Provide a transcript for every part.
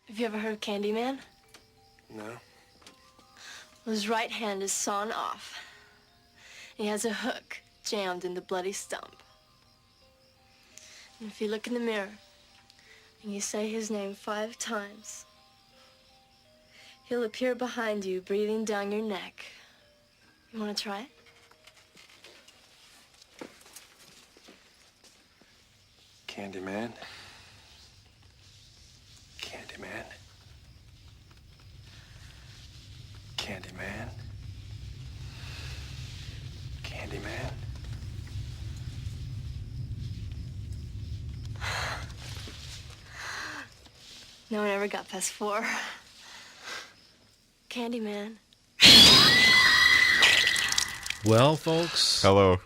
Have you ever heard of Candyman? No. Well, his right hand is sawn off. He has a hook jammed in the bloody stump. And if you look in the mirror and you say his name 5 times, he'll appear behind you, breathing down your neck. You want to try it? Candyman. Candyman. Candyman. Candyman. No one ever got past 4. Candyman. Well, folks, Hello.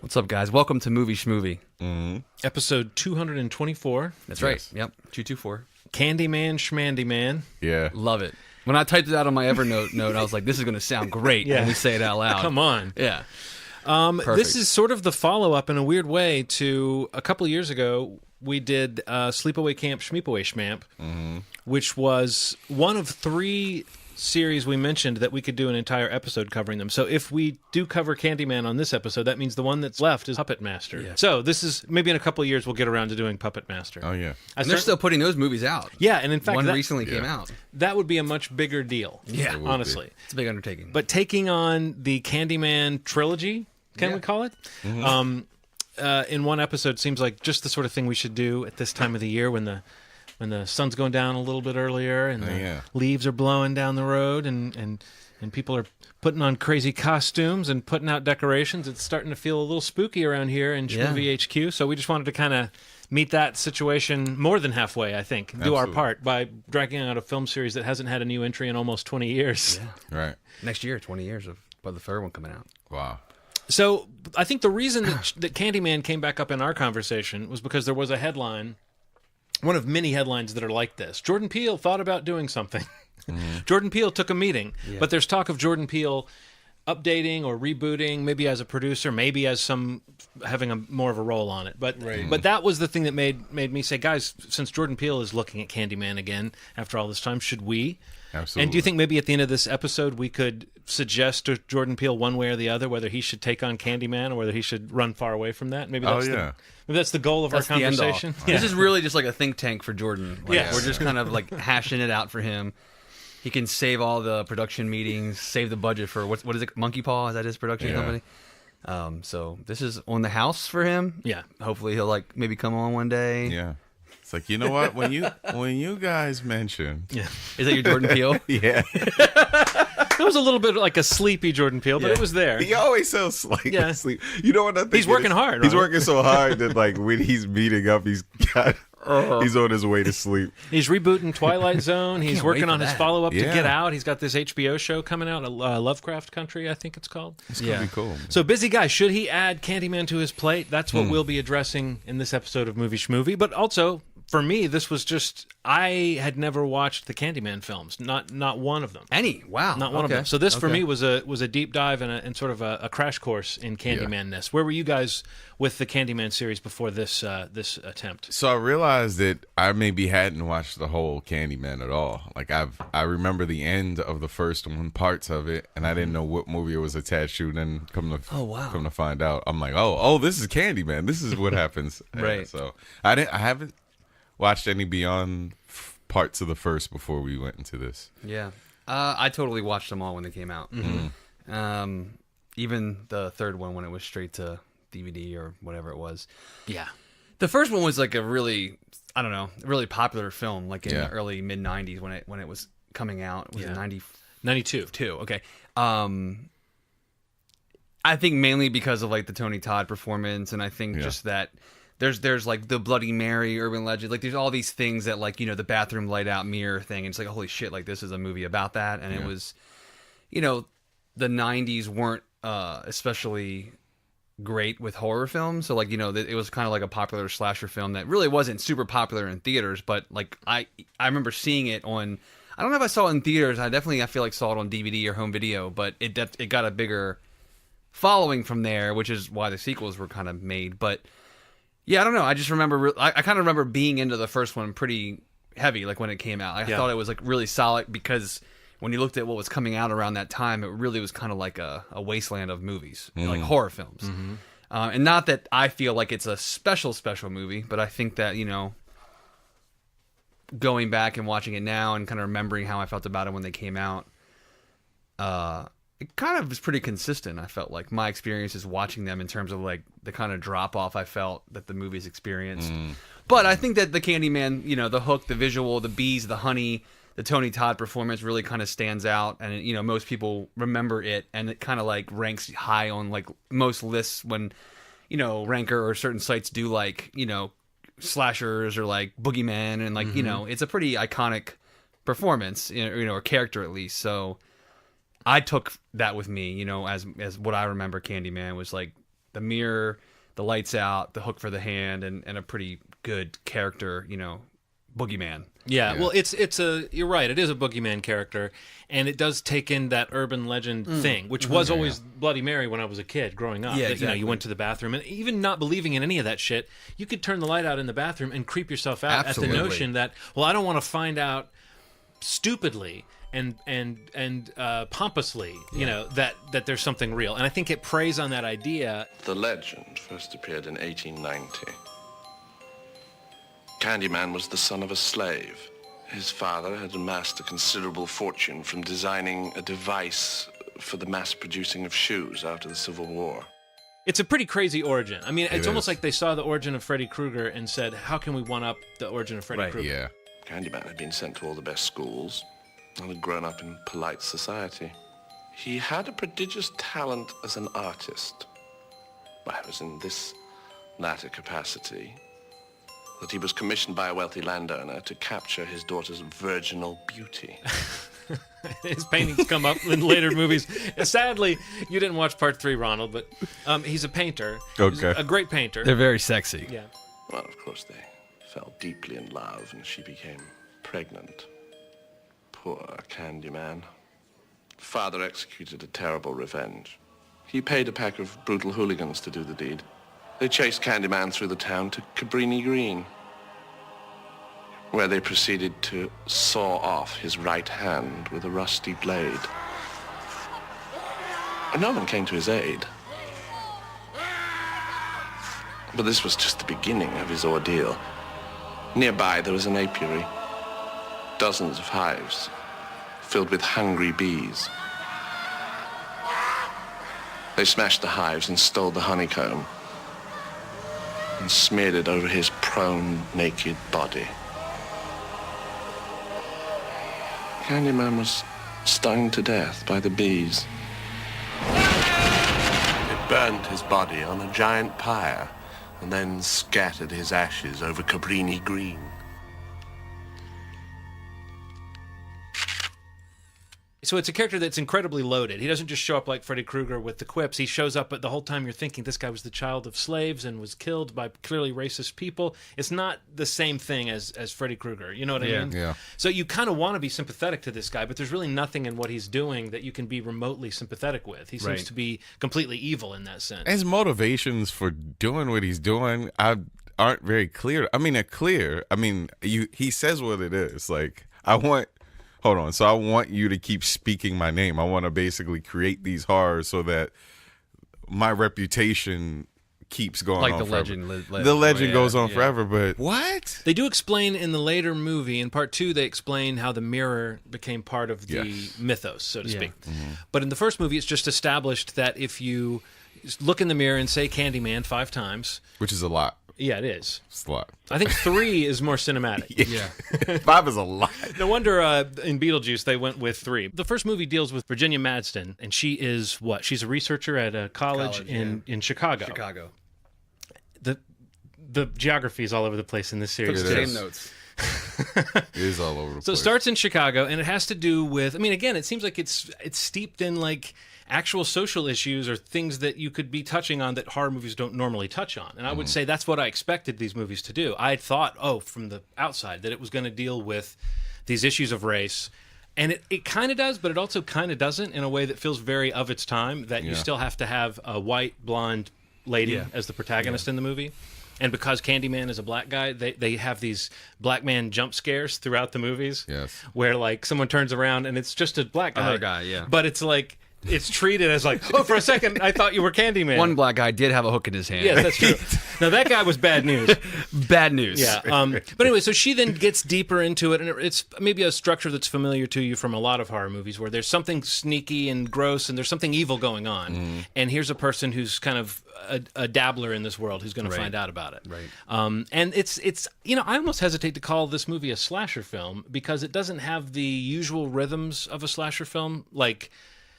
What's up, guys? Welcome to Movie Schmovie. episode 224, That's right. Yep. 224. Candyman, Schmandyman. Yeah. Love it. When I typed it out on my Evernote note, I was like, this is going to sound great when we say it out loud. Come on. Yeah. This is sort of the follow-up in a weird way to a couple of years ago. We did Sleepaway Camp, Schmeepaway Schmamp, which was one of 3 series we mentioned that we could do an entire episode covering them. So if we do cover Candyman on this episode, that means the one that's left is Puppet Master. Yeah. So this is, maybe in a couple of years, we'll get around to doing Puppet Master. Oh, yeah. And they're still putting those movies out. Yeah, and in fact, One that recently came out. That would be a much bigger deal, Yeah. It would honestly. It's a big undertaking. But taking on the Candyman trilogy, can we call it? In one episode seems like just the sort of thing we should do at this time of the year when the sun's going down a little bit earlier and the leaves are blowing down the road and people are putting on crazy costumes and putting out decorations. It's starting to feel a little spooky around here in Schmovie HQ. So we just wanted to kind of meet that situation more than halfway, I think. Do our part by dragging out a film series that hasn't had a new entry in almost 20 years. Yeah. Right. Next year, 20 years of the third one coming out. Wow. So I think the reason that Candyman came back up in our conversation was because there was a headline, one of many headlines that are like this. Jordan Peele thought about doing something. Jordan Peele took a meeting, but there's talk of Jordan Peele updating or rebooting, maybe as a producer, maybe as having a more of a role on it. But but that was the thing that made me say, guys, since Jordan Peele is looking at Candyman again after all this time, should we? Absolutely. And do you think maybe at the end of this episode we could suggest to Jordan Peele one way or the other whether he should take on Candyman or whether he should run far away from that? Maybe that's maybe that's the goal of That's our the end all. conversation. This is really just like a think tank for Jordan. Like, Yes. We're just kind of like hashing it out for him. He can save all the production meetings, save the budget for what is it? Monkey Paw? Is that his production company? So this is on the house for him. Yeah. Hopefully he'll like maybe come on one day. Yeah. It's like, you know what? When you guys mentioned, Is that your Jordan Peele? yeah, It was a little bit like a sleepy Jordan Peele, but it was there. he always sounds like Yeah. sleep. You know what I think? He's working hard, He's right? working so hard that like when he's meeting up, he's on his way to sleep. He's rebooting Twilight Zone. He's can't working wait on for his that. follow-up to Yeah. Get Out. He's got this HBO show coming out, Lovecraft Country, I think it's called. It's gonna be cool. So busy guy. Should he add Candyman to his plate? That's what we'll be addressing in this episode of Movie Schmovie. But also, for me, this was just, I had never watched the Candyman films. Not one of them. Wow. Not one of them. So this for me was a deep dive and sort of a crash course in Candyman-ness. Where were you guys with the Candyman series before this attempt? So I realized that I maybe hadn't watched the whole Candyman at all. Like I remember the end of the first one, parts of it, and I didn't know what movie it was attached to. Then come to find out, I'm like, oh, this is Candyman. This is what happens. Right. So I haven't watched any beyond parts of the first before we went into this. Yeah. I totally watched them all when they came out. Even the third one when it was straight to DVD or whatever it was. Yeah. The first one was like a really, I don't know, really popular film, like in Yeah. the early mid '90s when it was coming out. Was it 92. Okay. I think mainly because of like the Tony Todd performance, and I think just that there's like the Bloody Mary urban legend, like there's all these things that like, you know, the bathroom light out mirror thing, and it's like, holy shit, like this is a movie about that. And it was, you know, the '90s weren't especially great with horror films, so like, you know, it was kind of like a popular slasher film that really wasn't super popular in theaters, but like I remember seeing it on, I don't know if I saw it in theaters, I feel like saw it on DVD or home video, but it got a bigger following from there, which is why the sequels were kind of made. But yeah, I don't know, I just remember I kind of remember being into the first one pretty heavy, like when it came out. I thought it was like really solid because when you looked at what was coming out around that time, it really was kind of like a wasteland of movies, like horror films. And not that I feel like it's a special movie, but I think that, you know, going back and watching it now and kind of remembering how I felt about it when they came out, it kind of was pretty consistent. I felt like my experiences watching them in terms of like the kind of drop off I felt that the movies experienced. But I think that the Candyman, you know, the hook, the visual, the bees, the honey, the Tony Todd performance really kind of stands out, and you know, most people remember it, and it kind of like ranks high on like most lists when, you know, Ranker or certain sites do like, you know, slashers or like Boogeyman, and like, you know, it's a pretty iconic performance, you know, or character at least. So I took that with me, you know, as what I remember Candyman was like the mirror, the lights out, the hook for the hand, and a pretty good character, you know, Boogeyman. Yeah, well, you're right. It is a Boogeyman character, and it does take in that urban legend thing, which was always Bloody Mary when I was a kid growing up. Yeah, that, exactly. You know, you went to the bathroom, and even not believing in any of that shit, you could turn the light out in the bathroom and creep yourself out Absolutely. at the notion that, well, I don't want to find out stupidly and pompously, you know, that there's something real. And I think it preys on that idea. The legend first appeared in 1890. Candyman was the son of a slave. His father had amassed a considerable fortune from designing a device for the mass producing of shoes after the Civil War. It's a pretty crazy origin. I mean, it's almost is. like they saw the origin of Freddy Krueger and said, how can we one-up the origin of Freddy Right. Krueger? Yeah. Candyman had been sent to all the best schools and had grown up in polite society. He had a prodigious talent as an artist. Well, it was in this latter capacity that he was commissioned by a wealthy landowner to capture his daughter's virginal beauty. His paintings come up in later movies. Sadly, you didn't watch part 3, Ronald, but he's a painter. He's Okay. a great painter. They're very sexy. Yeah. Well, of course, they fell deeply in love, and she became pregnant. Poor Candyman. Father executed a terrible revenge. He paid a pack of brutal hooligans to do the deed. They chased Candyman through the town to Cabrini Green, where they proceeded to saw off his right hand with a rusty blade. No one came to his aid. But this was just the beginning of his ordeal. Nearby, there was an apiary. Dozens of hives filled with hungry bees. They smashed the hives and stole the honeycomb and smeared it over his prone, naked body. Candyman was stung to death by the bees. It burned his body on a giant pyre and then scattered his ashes over Cabrini Green. So it's a character that's incredibly loaded. He doesn't just show up like Freddy Krueger with the quips. He shows up, but the whole time you're thinking this guy was the child of slaves and was killed by clearly racist people. It's not the same thing as Freddy Krueger. You know what I mean? Yeah. So you kind of want to be sympathetic to this guy, but there's really nothing in what he's doing that you can be remotely sympathetic with. He seems Right. to be completely evil in that sense. His motivations for doing what he's doing aren't very clear. I mean, they're clear. I mean, he says what it is. Like, hold on. So I want you to keep speaking my name. I want to basically create these horrors so that my reputation keeps going Like on the forever. legend. The legend yeah, goes on yeah. forever, but what? They do explain in the later movie, in part 2, they explain how the mirror became part of the Yes. mythos, so to Yeah. speak. But in the first movie, it's just established that if you look in the mirror and say Candyman 5 times, Which is a lot. yeah, it is. It's a lot. I think 3 is more cinematic. Yeah. 5 is a lot. No wonder in Beetlejuice they went with 3. The first movie deals with Virginia Madsen, and she is what? She's a researcher at a college in Chicago. Chicago. The geography is all over the place in this series. Took It the is. same notes. It is all over the So it place. starts in Chicago, and it has to do with. I mean, again, it seems like it's steeped in like actual social issues or things that you could be touching on that horror movies don't normally touch on. And I would say that's what I expected these movies to do. I thought, from the outside, that it was going to deal with these issues of race. And it kind of does, but it also kind of doesn't in a way that feels very of its time, that you still have to have a white, blonde lady Yeah. as the protagonist in the movie. And because Candyman is a black guy, they have these black man jump scares throughout the movies. Yes. Where like someone turns around and it's just a black guy. Other guy, yeah. But it's like it's treated as like, oh, for a second I thought you were Candyman. One black guy did have a hook in his hand. Yes, that's true. Now that guy was bad news. Bad news. Yeah. But anyway, so she then gets deeper into it, and it's maybe a structure that's familiar to you from a lot of horror movies, where there's something sneaky and gross, and there's something evil going on, and here's a person who's kind of a dabbler in this world who's going to find out about it. Right. And it's I almost hesitate to call this movie a slasher film because it doesn't have the usual rhythms of a slasher film. Like,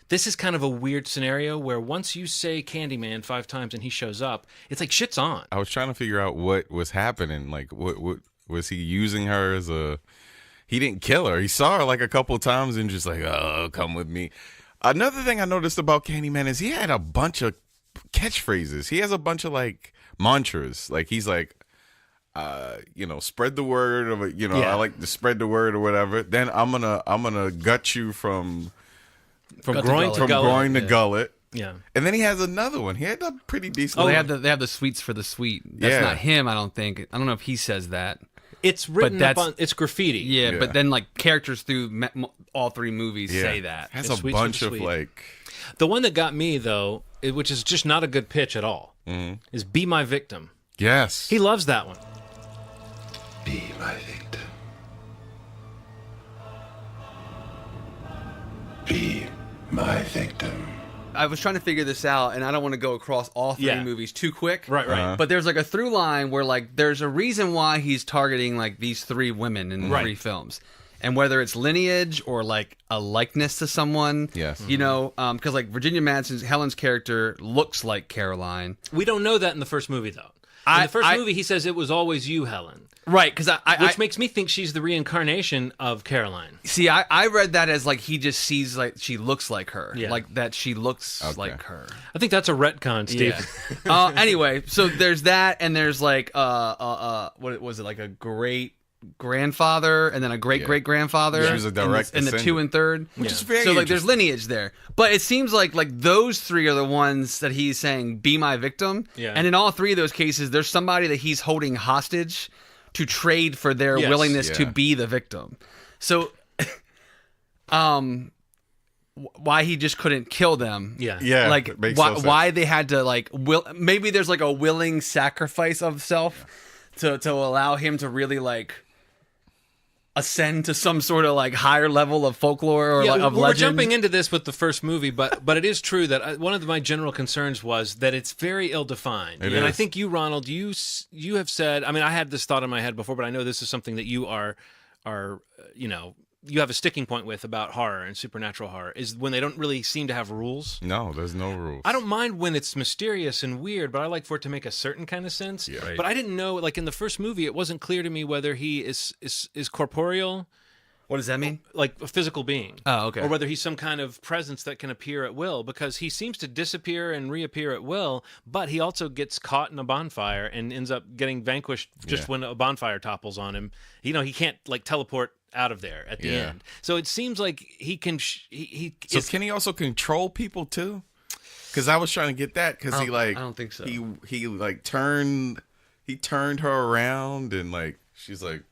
this is kind of a weird scenario where once you say Candyman 5 times and he shows up, it's like shit's on. I was trying to figure out what was happening. Like, what was he using her as a? He didn't kill her. He saw her like a couple of times and just like, oh, come with me. Another thing I noticed about Candyman is he had a bunch of catchphrases. He has a bunch of like mantras. Like he's like, spread the word, or I like to spread the word or whatever. Then I'm gonna gut you from groin to gullet. Groin to gullet. Yeah. And then he has another one. He had a pretty decent. Oh, one. they have the sweets for the sweet. That's not him, I don't think. I don't know if he says that. It's written up on, it's graffiti. Yeah, but then like characters through all 3 movies say that. Has It's a sweet bunch for of the sweet. like. The one that got me though, which is just not a good pitch at all, is "Be My Victim." Yes. He loves that one. Be my victim. Be my victim. I was trying to figure this out, and I don't want to go across all 3 movies too quick. Right. But there's like a through line where like there's a reason why he's targeting like these 3 women in 3 films. And whether it's lineage or like a likeness to someone, Yes. Because like Virginia Madsen's Helen's character looks like Caroline. We don't know that in the first movie though. In the first movie, he says it was always you, Helen. Right, because Which makes me think she's the reincarnation of Caroline. See, I read that as like he just sees like she looks like her, Yeah. like that she looks like her. I think that's a retcon, Steve. Yeah. Anyway, so there's that, and there's like what was it, like a great grandfather and then a great great grandfather. She was a direct in the 2 and 3rd, which is very so like there's lineage there. But it seems like those 3 are the ones that he's saying be my victim. Yeah. And in all 3 of those cases, there's somebody that he's holding hostage to trade for their willingness to be the victim. So, why he just couldn't kill them? Yeah, like it makes no sense. why they had to like maybe there's like a willing sacrifice of self to allow him to really like ascend to some sort of like higher level of folklore or of we're legend. jumping into this with the first movie, but it is true that one of my general concerns was that it's very ill-defined. It and is. I think you, Ronald, you have said, I mean, I had this thought in my head before, but I know this is something that you are you have a sticking point with about horror and supernatural horror, is when they don't really seem to have rules. No, there's no rules. I don't mind when it's mysterious and weird, but I like for it to make a certain kind of sense. Yeah. Right. But I didn't know, like in the first movie, it wasn't clear to me whether he is corporeal, What does that mean? like a physical being. Oh, okay. Or whether he's some kind of presence that can appear at will, because he seems to disappear and reappear at will, but he also gets caught in a bonfire and ends up getting vanquished just when a bonfire topples on him. He can't like teleport out of there at the end. So it seems like he can. Can he also control people too? Because I was trying to get that because I don't think so. He like turned her around and like she's like.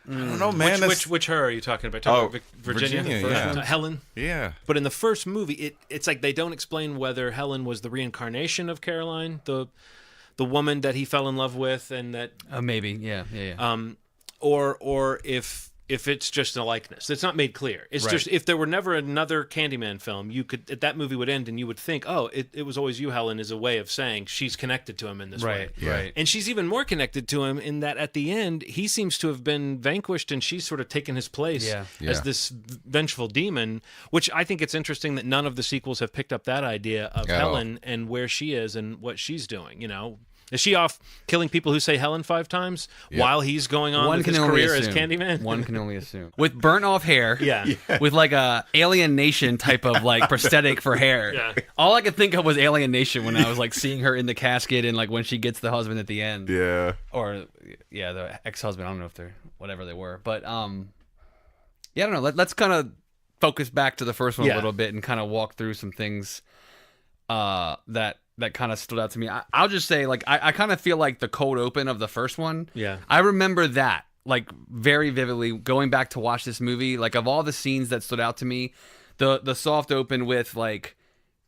I don't know, man. Which her are you talking about? Talking about Virginia? yeah. Helen? Yeah. But in the first movie, it's like they don't explain whether Helen was the reincarnation of Caroline, the woman that he fell in love with, and that Maybe, yeah. or if it's just a likeness. It's not made clear. It's just, if there were never another Candyman film, that movie would end and you would think, oh, it was always you, Helen, is a way of saying she's connected to him in this way. Right. And she's even more connected to him in that at the end, he seems to have been vanquished and she's sort of taken his place as this vengeful demon, which I think it's interesting that none of the sequels have picked up that idea of Helen and where she is and what she's doing, Is she off killing people who say Helen 5 times while he's going on with his career as Candyman? One can only assume. With burnt off hair. Yeah. With like a Alien Nation type of like prosthetic for hair. Yeah. All I could think of was Alien Nation when I was like seeing her in the casket and like when she gets the husband at the end. Yeah. Or the ex-husband. I don't know if they're whatever they were. But I don't know. Let's kind of focus back to the first one a little bit and kind of walk through some things that that kind of stood out to me. I'll just say, like, I kind of feel like the cold open of the first one. Yeah. I remember that, like, very vividly, going back to watch this movie. Like, of all the scenes that stood out to me, the soft open with, like,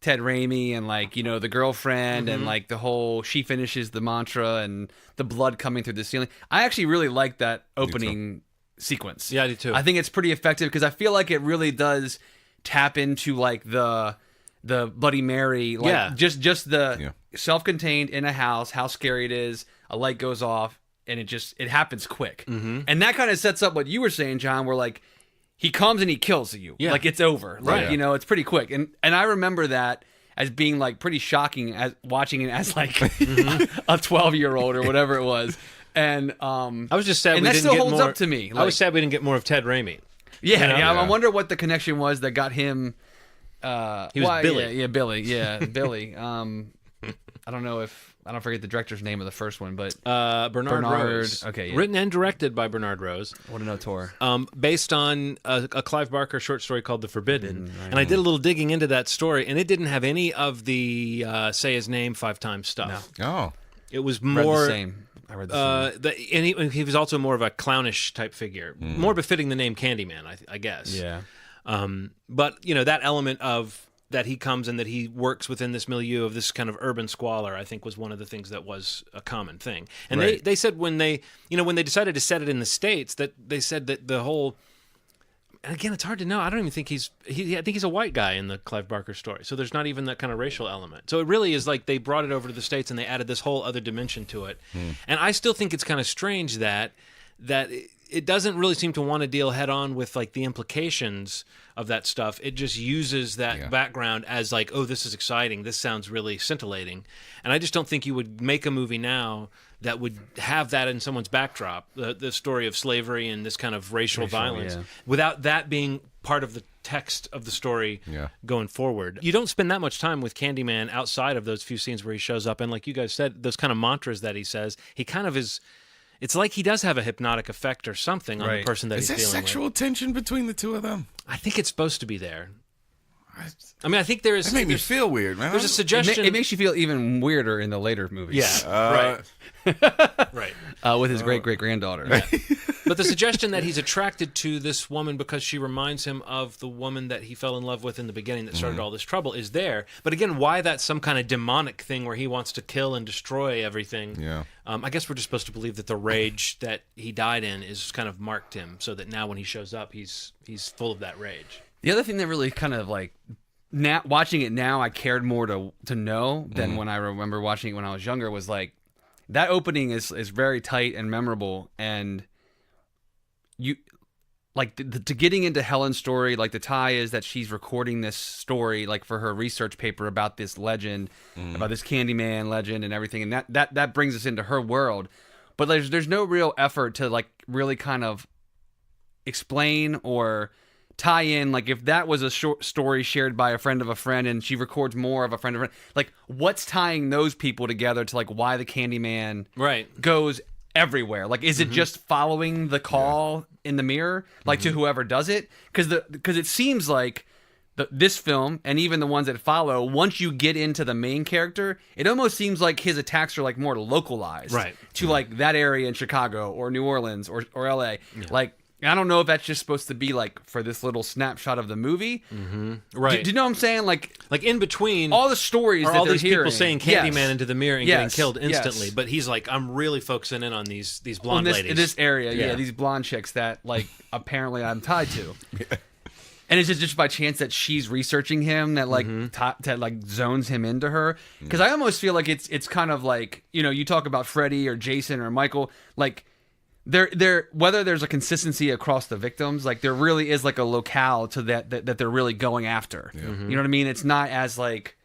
Ted Raimi and, like, you know, the girlfriend and, like, the whole, she finishes the mantra and the blood coming through the ceiling. I actually really like that opening sequence. Yeah, I do too. I think it's pretty effective because I feel like it really does tap into, like, the Bloody Mary, like, just the self-contained in a house, how scary it is, a light goes off, and it happens quick. And that kind of sets up what you were saying, John, where, like, he comes and he kills you. Yeah. Like, it's over. Like, Right. you know, it's pretty quick. And I remember that as being, like, pretty shocking as watching it as, like, a 12-year-old or whatever it was. And I was just sad and we that didn't still get holds more. up to me. I was sad we didn't get more of Ted Raimi. Yeah, You know? yeah. I wonder what the connection was that got him. He was Billy. Yeah, Billy. Yeah, Billy. I don't know if I don't forget the director's name of the first one, but Bernard Rose. Okay, yeah. Written and directed by Bernard Rose. what an auteur. Based on a Clive Barker short story called The Forbidden. Right. And I did a little digging into that story, and it didn't have any of the say his name 5 times stuff. Oh. It was Read more... the same. I read the same. and he was also more of a clownish type figure, more befitting the name Candyman, I guess. Yeah. But you know, that element of that he comes and that he works within this milieu of this kind of urban squalor, I think, was one of the things that was a common thing. And Right. they said when they decided to set it in the States, that they said that the whole... And again, it's hard to know. I don't even think I think he's a white guy in the Clive Barker story. So there's not even that kind of racial element. So it really is like they brought it over to the States and they added this whole other dimension to it. And I still think it's kind of strange that it doesn't really seem to want to deal head on with like the implications of that stuff. It just uses that background as like, oh, this is exciting. This sounds really scintillating. And I just don't think you would make a movie now that would have that in someone's backdrop, the story of slavery and this kind of racial violence, without that being part of the text of the story going forward. You don't spend that much time with Candyman outside of those few scenes where he shows up. And like you guys said, those kind of mantras that he says, he kind of is... It's like he does have a hypnotic effect or something on the person that he's dealing with. Is there sexual tension between the two of them? I think it's supposed to be there. I mean, I think there is... That made me feel weird, man. There's a suggestion... It makes you feel even weirder in the later movies. Yeah, right. With his great-great-granddaughter. But the suggestion that he's attracted to this woman because she reminds him of the woman that he fell in love with in the beginning that started all this trouble is there. But again, why that's some kind of demonic thing where he wants to kill and destroy everything. Yeah. I guess we're just supposed to believe that the rage that he died in is kind of marked him so that now when he shows up, he's full of that rage. The other thing that really kind of like... Now, watching it now, I cared more to know than when I remember watching it when I was younger, was like, that opening is very tight and memorable, and you like to getting into Helen's story, like the tie is that she's recording this story like for her research paper about this legend, about this Candyman legend and everything, and that brings us into her world. But there's no real effort to like really kind of explain or tie in, like if that was a short story shared by a friend of a friend and she records more of a friend of a friend, like what's tying those people together to like why the Candyman goes everywhere? Like is it just following the call in the mirror, like to whoever does it? Because it seems like this film and even the ones that follow, once you get into the main character, it almost seems like his attacks are like more localized to like that area in Chicago or New Orleans or LA. Like I don't know if that's just supposed to be like for this little snapshot of the movie. Right. Do you know what I'm saying? Like in between all the stories are that all they're these hearing. people saying Candyman into the mirror and getting killed instantly. Yes. But he's like, I'm really focusing in on these blonde ladies. In this area, these blonde chicks that like apparently I'm tied to. And it's just by chance that she's researching him that like that like zones him into her. Because I almost feel like it's kind of like, you know, you talk about Freddy or Jason or Michael, like there whether there's a consistency across the victims, like there really is like a locale to that they're really going after. You know what I mean? It's not as like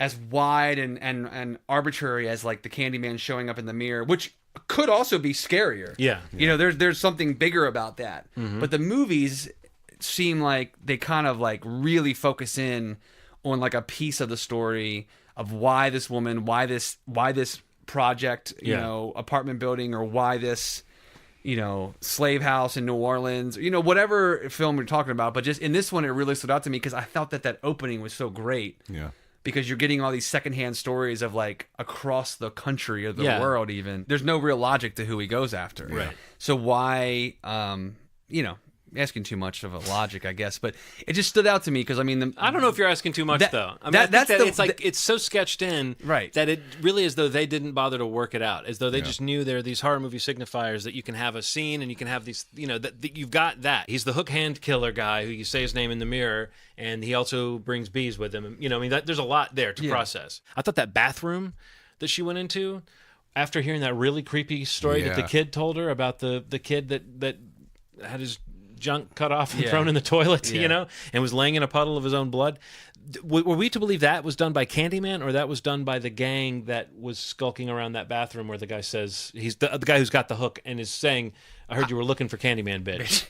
as wide and arbitrary as like the Candyman showing up in the mirror, which could also be scarier. You know, there's something bigger about that. But the movies seem like they kind of like really focus in on like a piece of the story of why this woman, why this project, you know, apartment building, or why this, you know, slave house in New Orleans, you know, whatever film we're talking about. But just in this one, it really stood out to me because I felt that opening was so great. because you're getting all these secondhand stories of like across the country or the Yeah. world. Even there's no real logic to who he goes after. Right. So why, asking too much of a logic, I guess, but it just stood out to me because I mean, I don't know if you're asking too much, though. I mean, I think that's that the- it's like it's so sketched in, Right. that it really as though they didn't bother to work it out, as though they just knew there are these horror movie signifiers that you can have a scene and you can have these, that you've got that. He's the hook hand killer guy who you say his name in the mirror, and he also brings bees with him. I mean, there's a lot there to process. I thought that bathroom that she went into, after hearing that really creepy story that the kid told her about the kid that had his junk cut off and thrown in the toilet, and was laying in a puddle of his own blood. Were we to believe that was done by Candyman, or that was done by the gang that was skulking around that bathroom where the guy says, he's the guy who's got the hook and is saying, I heard you were looking for Candyman, bitch.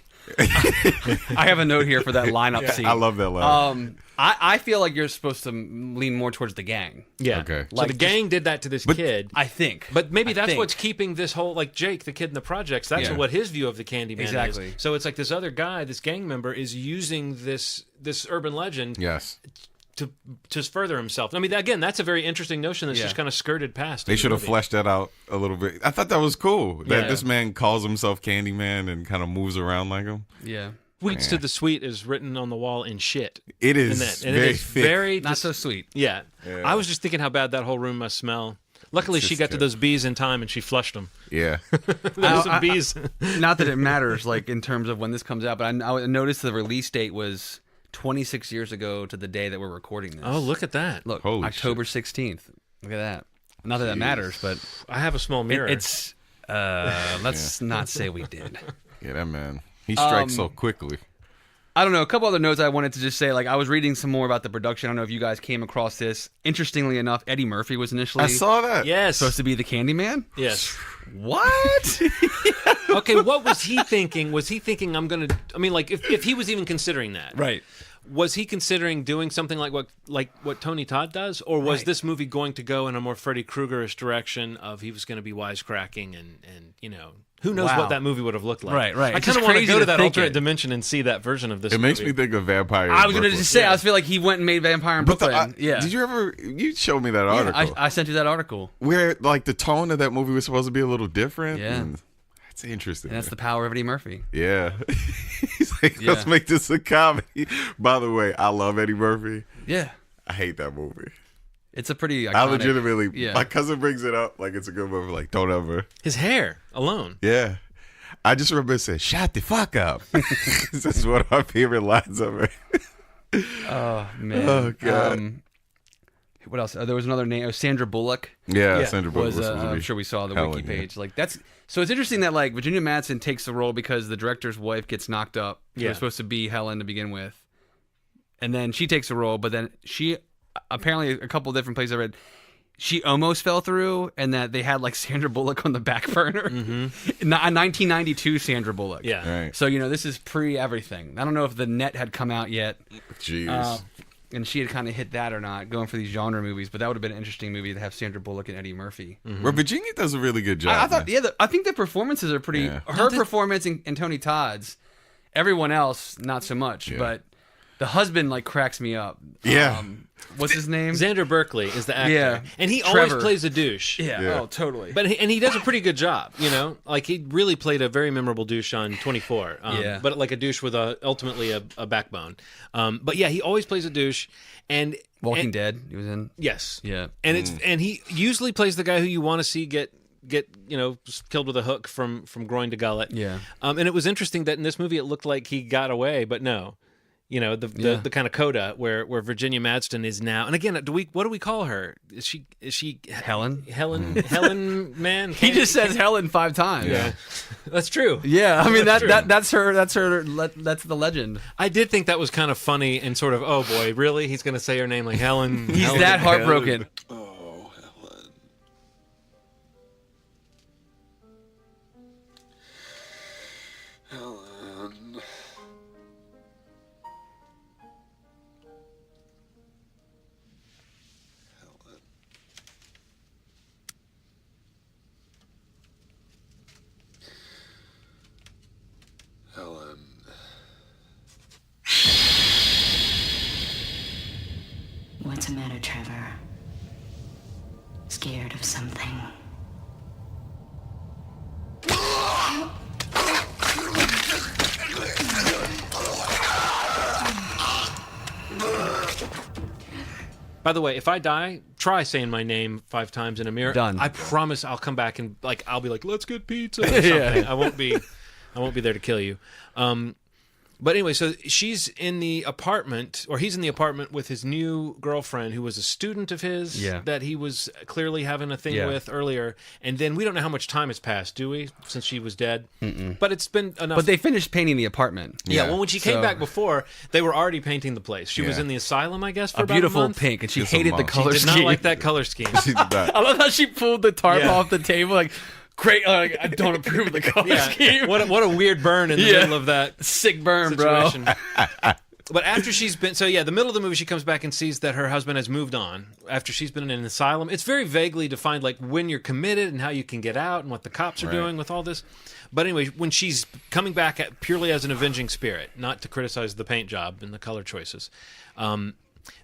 I have a note here for that lineup scene. I love that line. I feel like you're supposed to lean more towards the gang. Yeah. Okay. So the gang did that to this kid. I think. But maybe that's think. what's keeping this whole, like Jake, the kid in the projects, that's Yeah. what his view of the Candyman Exactly. is. So it's like this other guy, this gang member, is using this urban legend Yes. to further himself. I mean, again, that's a very interesting notion that's Yeah. just kind of skirted past. They should have fleshed that out a little bit. I thought that was cool. That Yeah. this man calls himself Candyman and kind of moves around like him. Yeah. Sweets to the sweet is written on the wall in shit. It In is that. And very it is thick. very Not so sweet. Yeah. I was just thinking how bad that whole room must smell. Luckily, she got to those bees in time and she flushed them. Yeah. There were some bees. Not that it matters, like in terms of when this comes out, but I noticed the release date was 26 years ago to the day that we're recording this. Oh, look at that. Look, Holy October 16th. Look at that. Not that that matters, but I have a small mirror. it's. Let's not say we did. Yeah, that man. He strikes so quickly. I don't know. A couple other notes I wanted to just say. Like, I was reading some more about the production. I don't know if you guys came across this. Interestingly enough, Eddie Murphy was initially I saw that. Yes. supposed to be the Candyman. Yes. What? Okay, what was he thinking? Was he thinking I mean, like, if he was even considering that. Right. Was he considering doing something like what Tony Todd does? Or was this movie going to go in a more Freddy Krueger-ish direction of he was going to be wisecracking and who knows Wow. what that movie would have looked like. Right, right. I It's kind of just want to crazy go to to that think alternate it. dimension and see that version of this It movie. makes me think of Vampire. I was going to Brooklyn. just say, I feel like he went and made Vampire in But Brooklyn. the, did you showed me that Yeah, article I sent you that article. where like the tone of that movie was supposed to be a little different. Yeah. and that's interesting. And that's the power of Eddie Murphy. Yeah. He's like, let's Yeah. make this a comedy. By the way, I love Eddie Murphy. Yeah. I hate that movie. It's a pretty iconic. I legitimately, Yeah. my cousin brings it up like it's a good movie. Like, don't ever. His hair alone. Yeah. I just remember it said, shut the fuck up. This is one of my favorite lines of it. Oh, man. Oh, God. What else? There was another name. Sandra Bullock. Yeah, Sandra Bullock was, was supposed to I'm be sure we saw the Helen, wiki yeah. page. Like that's so it's interesting that like Virginia Madsen takes the role because the director's wife gets knocked up. She Yeah. was supposed to be Helen to begin with, and then she takes the role. But then she apparently a couple different places I read she almost fell through, and that they had like Sandra Bullock on the back burner. Mm-hmm. 1992 Sandra Bullock. Yeah. Right. So this is pre everything. I don't know if the net had come out yet. Jeez. And she had kind of hit that or not, going for these genre movies. But that would have been an interesting movie to have Sandra Bullock and Eddie Murphy. Well, Virginia does a really good job. I thought, man. I think the performances are pretty. Yeah. Her performance and Tony Todd's, everyone else not so much. Yeah. But the husband like cracks me up. Yeah. What's his name? Xander Berkeley is the actor. Yeah. And he Trevor. always plays a douche. Yeah. Yeah. Oh, totally. But he does a pretty good job, Like he really played a very memorable douche on 24. Yeah. But like a douche with ultimately a backbone. But yeah, he always plays a douche. And Walking Dead. He was in. Yes. Yeah. And he usually plays the guy who you want to see get killed with a hook from groin to gullet. Yeah. And it was interesting that in this movie it looked like he got away, but no. The kind of coda where Virginia Madsen is now. And again, what do we call her? Is she Helen. Helen man? He just says Helen 5 times. Yeah. That's true. Yeah. I mean That's true. that's her. That's the legend. I did think that was kind of funny and sort of, oh boy, really? He's going to say her name like Helen. He's Helen? that heartbroken. Oh, Helen. Helen. Helen. Helen. What's the matter? matter, Trevor? Scared of something? By the way, if I die, try saying my name 5 times in a mirror. Done. I promise I'll come back and I'll be like, let's get pizza or something. I won't be there to kill you. But anyway, so she's in the apartment, or he's in the apartment with his new girlfriend, who was a student of his that he was clearly having a thing with earlier. And then we don't know how much time has passed, do we? Since she was dead. But it's been enough. But they finished painting the apartment. Yeah, well, when she came back before, they were already painting the place. She was in the asylum, I guess, for about beautiful a month. pink, and she hated the color She did scheme. not like that color scheme. She did not. I love how she pulled the tarp off the table, like, great, I don't approve of the color scheme. What a weird burn in the middle of that sick burn, situation. But after she's been, the middle of the movie, she comes back and sees that her husband has moved on after she's been in an asylum. It's very vaguely defined, like when you're committed and how you can get out and what the cops are doing with all this. But anyway, when she's coming back purely as an avenging spirit, not to criticize the paint job and the color choices,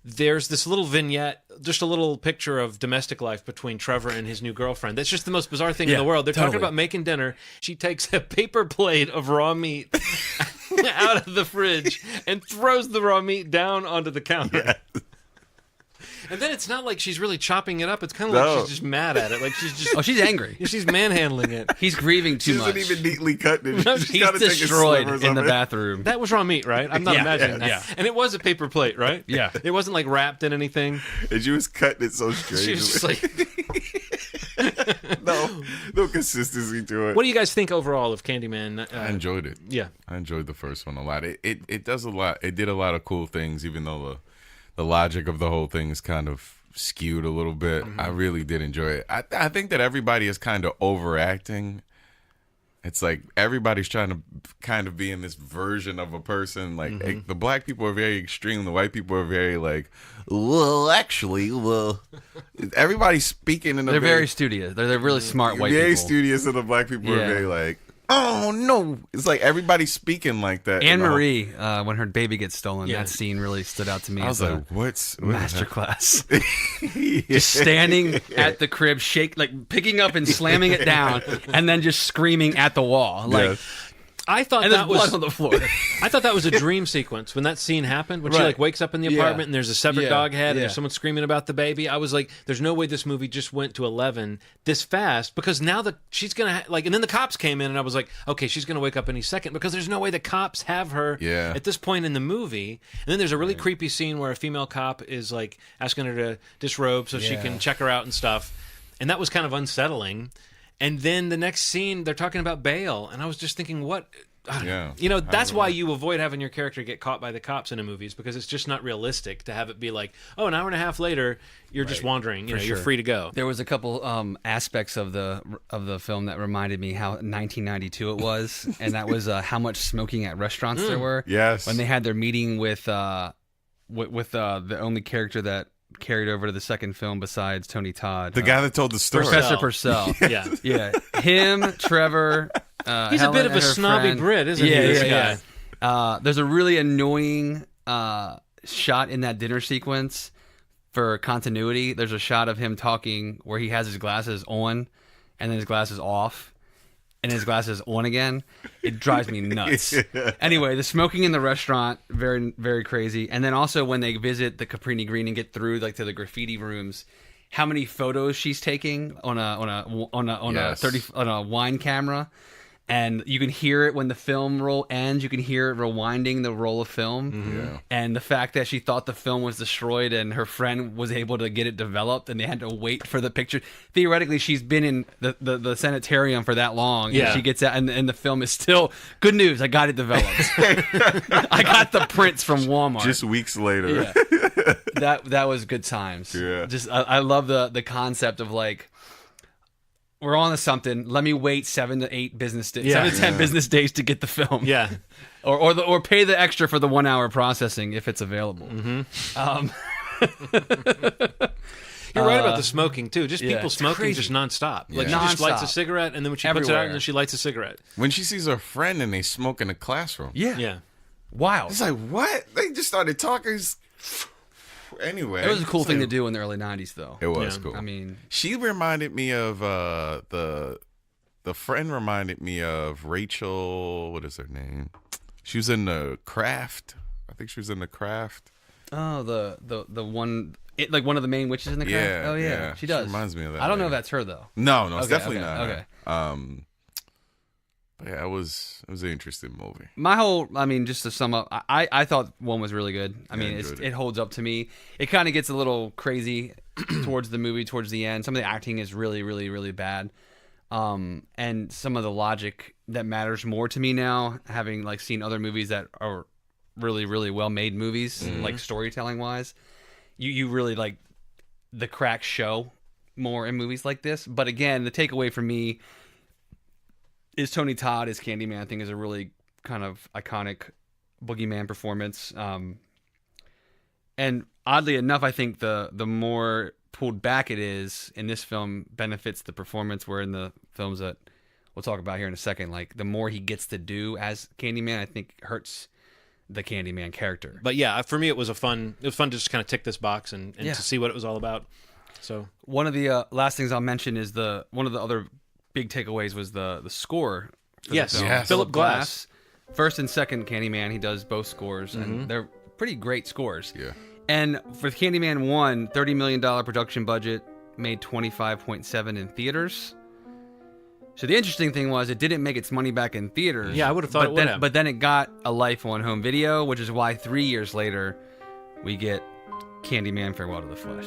there's this little vignette, just a little picture of domestic life between Trevor and his new girlfriend. That's just the most bizarre thing in the world. They're talking about making dinner. She takes a paper plate of raw meat out of the fridge and throws the raw meat down onto the counter. And then it's not like she's really chopping it up. It's kind of like she's just mad at it. Like she's just... Oh, she's angry. She's manhandling it. He's grieving too much. She isn't even neatly cut it. No, he's destroyed in the bathroom. That was raw meat, right? I'm not imagining that. Yeah. And it was a paper plate, right? Yeah. It wasn't like wrapped in anything. And she was cutting it so straight. She was just like... no consistency to it. What do you guys think overall of Candyman? I enjoyed it. Yeah. I enjoyed the first one a lot. It does a lot. It did a lot of cool things, even though the logic of the whole thing is kind of skewed a little bit. I really did enjoy it. I think that everybody is kind of overacting. It's like everybody's trying to kind of be in this version of a person. Like the black people are very extreme. The white people are very like, well, actually, everybody's speaking in a They're very studious. They're really smart white very people. studious, and the black people are very like, oh no. It's like everybody's speaking like that. Anne Marie, when her baby gets stolen, that scene really stood out to me. I was like, what's masterclass? Just standing at the crib, picking up and slamming it down, and then just screaming at the wall. Like, I thought and that there's was blood on the floor. I thought that was a dream sequence when that scene happened. When she wakes up in the apartment and there's a severed dog head and there's someone screaming about the baby. I was like, "There's no way this movie just went to 11 this fast." Because now that she's gonna and then the cops came in and I was like, "Okay, she's gonna wake up any second." Because there's no way the cops have her at this point in the movie. And then there's a really creepy scene where a female cop is like asking her to disrobe so she can check her out and stuff. And that was kind of unsettling. And then the next scene, they're talking about bail, and I was just thinking, what? That's why you avoid having your character get caught by the cops in a movie, is because it's just not realistic to have it be like, oh, an hour and a half later, you're just wandering. You're free to go. There was a couple aspects of the film that reminded me how 1992 it was, and that was how much smoking at restaurants there were. Yes, when they had their meeting with the only character that carried over to the second film besides Tony Todd, the guy that told the story, Professor Purcell. Yeah. Him, Trevor. He's Helen a bit of a snobby friend. Brit, isn't he? This guy. There's a really annoying shot in that dinner sequence for continuity. There's a shot of him talking where he has his glasses on and then his glasses off and his glasses on again. It drives me nuts. Anyway, the smoking in the restaurant, very, very crazy. And then also when they visit the Caprini Green and get through to the graffiti rooms, how many photos she's taking on a wine camera. And you can hear it when the film roll ends. You can hear it rewinding the roll of film. And the fact that she thought the film was destroyed and her friend was able to get it developed and they had to wait for the picture. Theoretically, she's been in the sanitarium for that long. And she gets out and the film is still, good news, I got it developed. I got the prints from Walmart. Just weeks later. That was good times. Yeah. Just I love the concept of like, we're on to something. Let me wait 7 to 8 business days, 7 to 10 business days to get the film. Yeah, or pay the extra for the 1 hour processing if it's available. You're right about the smoking too. Just people smoking just nonstop. Like she just lights a cigarette and then when she puts it out and then she lights a cigarette. When she sees her friend and they smoke in a classroom. Yeah. Wow. It's like, what? They just started talking. Anyway, It was a cool thing to do in the early '90s, though. It was Yeah. cool. I mean, she reminded me of the friend reminded me of Rachel. What is her name? She was in The Craft. I think she was in The Craft. oh, the one, like one of the main witches in the craft. Yeah, Oh yeah, yeah. she does. She reminds me of that I don't know if lady. that's her though. No, it's Okay, definitely okay, not. okay. But yeah, it was an interesting movie. My whole, I mean, just to sum up, I thought one was really good. I mean, enjoyed it. it holds up to me. It kind of gets a little crazy towards the movie, towards the end. Some of the acting is really, really, really bad. And some of the logic that matters more to me now, having like seen other movies that are really, really well made movies, like storytelling wise, you really like the cracks show more in movies like this. But again, the takeaway for me is Tony Todd as Candyman. I think is a really kind of iconic boogeyman performance. And oddly enough, I think the more pulled back it is in this film benefits the performance, where in the films that we'll talk about here in a second, like the more he gets to do as Candyman, I think hurts the Candyman character. But yeah, for me, it was fun to just kind of tick this box and Yeah. to see what it was all about. So One of the last things I'll mention is one of the other big takeaways was the score. For Yes. the film. Yes. Philip Glass. First and second Candyman, he does both scores, and they're pretty great scores. Yeah. And for Candyman 1, $30 million production budget, made 25.7 in theaters. So the interesting thing was it didn't make its money back in theaters. Yeah, I would have thought but it would then, have. But then it got a life on home video, which is why 3 years later we get Candyman Farewell to the Flesh.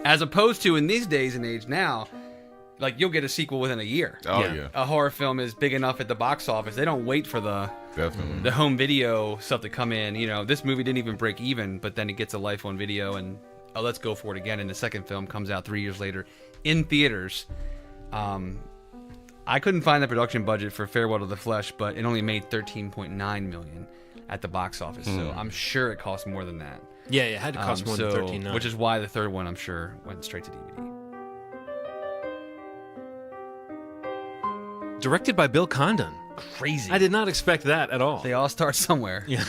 As opposed to in these days and age now, like you'll get a sequel within a year. Oh Yeah. yeah, A horror film is big enough at the box office. They don't wait for definitely. the home video stuff to come in. You know, this movie didn't even break even, but then it gets a life on video, and let's go for it again. And the second film comes out 3 years later in theaters. I couldn't find the production budget for Farewell to the Flesh, but it only made $13.9 million at the box office. So I'm sure it cost more than that. yeah, it had to cost more than $13.9. Which is why the third one, I'm sure, went straight to DVD. directed by Bill Condon. Crazy. I did not expect that at all. They all start somewhere. Yeah.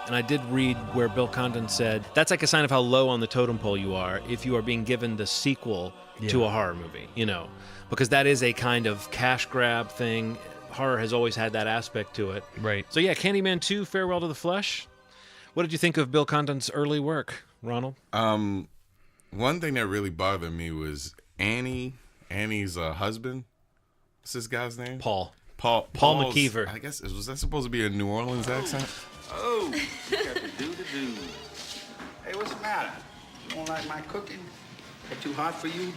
And I did read where Bill Condon said, that's like a sign of how low on the totem pole you are if you are being given the sequel to a horror movie, you know, because that is a kind of cash grab thing. Horror has always had that aspect to it. Right. So yeah, Candyman 2, Farewell to the Flesh. What did you think of Bill Condon's early work, Ronald? One thing that really bothered me was Annie's husband. What's this guy's name? Paul Paul's- McKeever. I guess was that supposed to be a New Orleans accent? Oh, you got to do the do. Hey, what's the matter? You don't like my cooking? That too hot for you?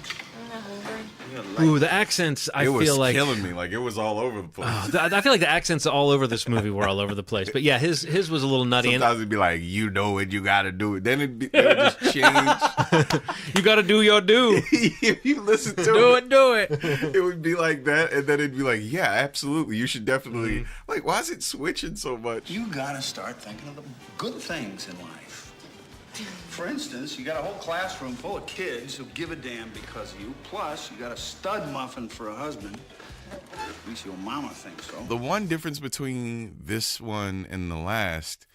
You're like, Ooh, the accents, I It was feel like... killing me. Like it was all over the place. I feel like the accents all over this movie were all over the place. But yeah, his was a little nutty. Sometimes it'd be like, you know it, you gotta do it. Then it would just change. You got to do your do. If you listen to Do it, it would be like that, and then it'd be like, yeah, absolutely, you should definitely. Like, why is it switching so much? you got to start thinking of the good things in life. For instance, you got a whole classroom full of kids who give a damn because of you. Plus, you got a stud muffin for a husband. At least your mama thinks so. The one difference between this one and the last,